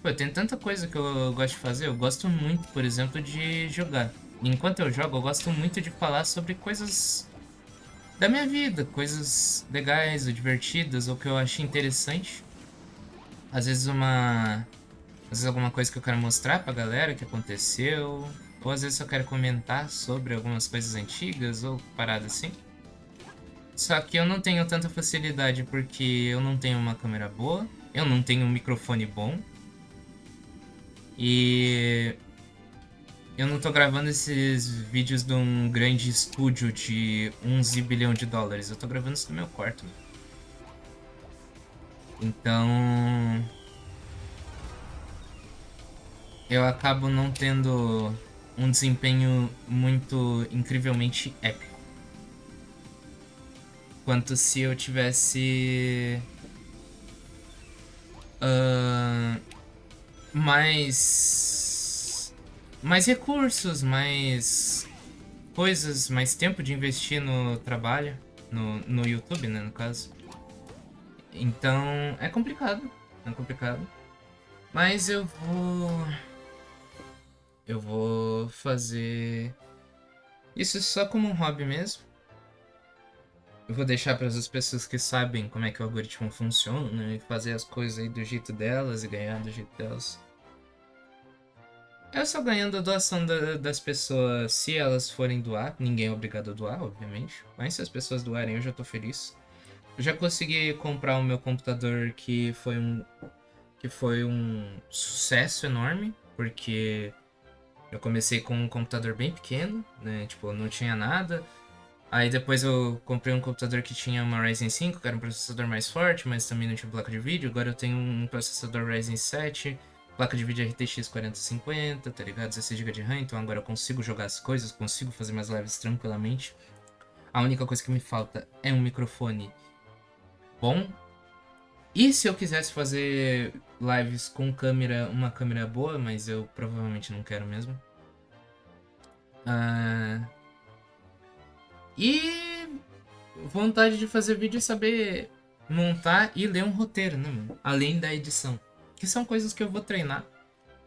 Pô, tem tanta coisa que eu gosto de fazer. Eu gosto muito, por exemplo, de jogar. Enquanto eu jogo, eu gosto muito de falar sobre coisas da minha vida, coisas legais ou divertidas, ou que eu achei interessante. Às vezes às vezes alguma coisa que eu quero mostrar pra galera que aconteceu, ou às vezes eu quero comentar sobre algumas coisas antigas ou parada assim. Só que eu não tenho tanta facilidade porque eu não tenho uma câmera boa, eu não tenho um microfone bom e eu não tô gravando esses vídeos de um grande estúdio de 11 bilhão de dólares. Eu tô gravando isso no meu quarto. Então, eu acabo não tendo um desempenho muito incrivelmente épico. Quanto se eu tivesse ah, mais recursos, mais coisas, mais tempo de investir no trabalho, no YouTube, né, no caso. Então, é complicado, é complicado. Mas eu vou fazer isso só como um hobby mesmo. Eu vou deixar para as pessoas que sabem como é que o algoritmo funciona, né, e fazer as coisas aí do jeito delas e ganhar do jeito delas. Eu só ganhando a doação das pessoas se elas forem doar. Ninguém é obrigado a doar, obviamente. Mas se as pessoas doarem, eu já tô feliz. Eu já consegui comprar o meu computador que foi um sucesso enorme, porque eu comecei com um computador bem pequeno, né? Tipo, não tinha nada. Aí depois eu comprei um computador que tinha uma Ryzen 5, que era um processador mais forte, mas também não tinha placa de vídeo. Agora eu tenho um processador Ryzen 7, placa de vídeo RTX 4050, tá ligado? 16 GB de RAM, então agora eu consigo jogar as coisas, consigo fazer minhas lives tranquilamente. A única coisa que me falta é um microfone bom. E se eu quisesse fazer lives com câmera, uma câmera boa, mas eu provavelmente não quero mesmo. Ah, e vontade de fazer vídeo e saber montar e ler um roteiro, né, mano? Além da edição. Que são coisas que eu vou treinar.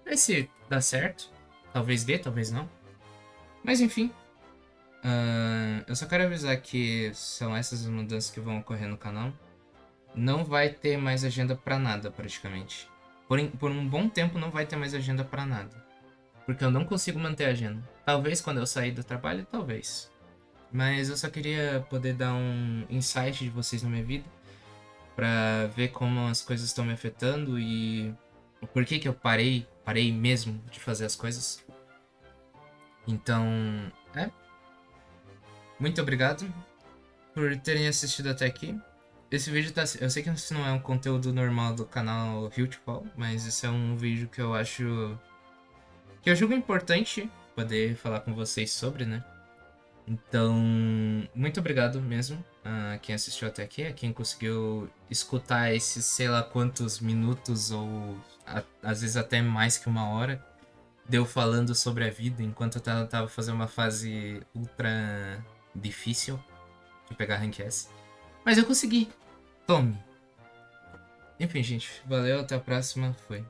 Ver se dá certo. Talvez dê, talvez não. Mas enfim. Eu só quero avisar que são essas as mudanças que vão ocorrer no canal. Não vai ter mais agenda pra nada, praticamente. Por um bom tempo não vai ter mais agenda pra nada. Porque eu não consigo manter a agenda. Talvez quando eu sair do trabalho, talvez. Mas eu só queria poder dar um insight de vocês na minha vida, pra ver como as coisas estão me afetando e o porquê que eu parei mesmo de fazer as coisas. Então, muito obrigado por terem assistido até aqui. Esse vídeo tá. Eu sei que isso não é um conteúdo normal do canal Hiltfall, mas esse é um vídeo que eu acho. Que eu julgo importante poder falar com vocês sobre, né? Então, muito obrigado mesmo a quem assistiu até aqui, a quem conseguiu escutar esses sei lá quantos minutos ou às vezes até mais que uma hora de eu falando sobre a vida enquanto eu tava fazendo uma fase ultra difícil de pegar Rank S. Mas eu consegui. Tome. Enfim, gente. Valeu, até a próxima. Foi.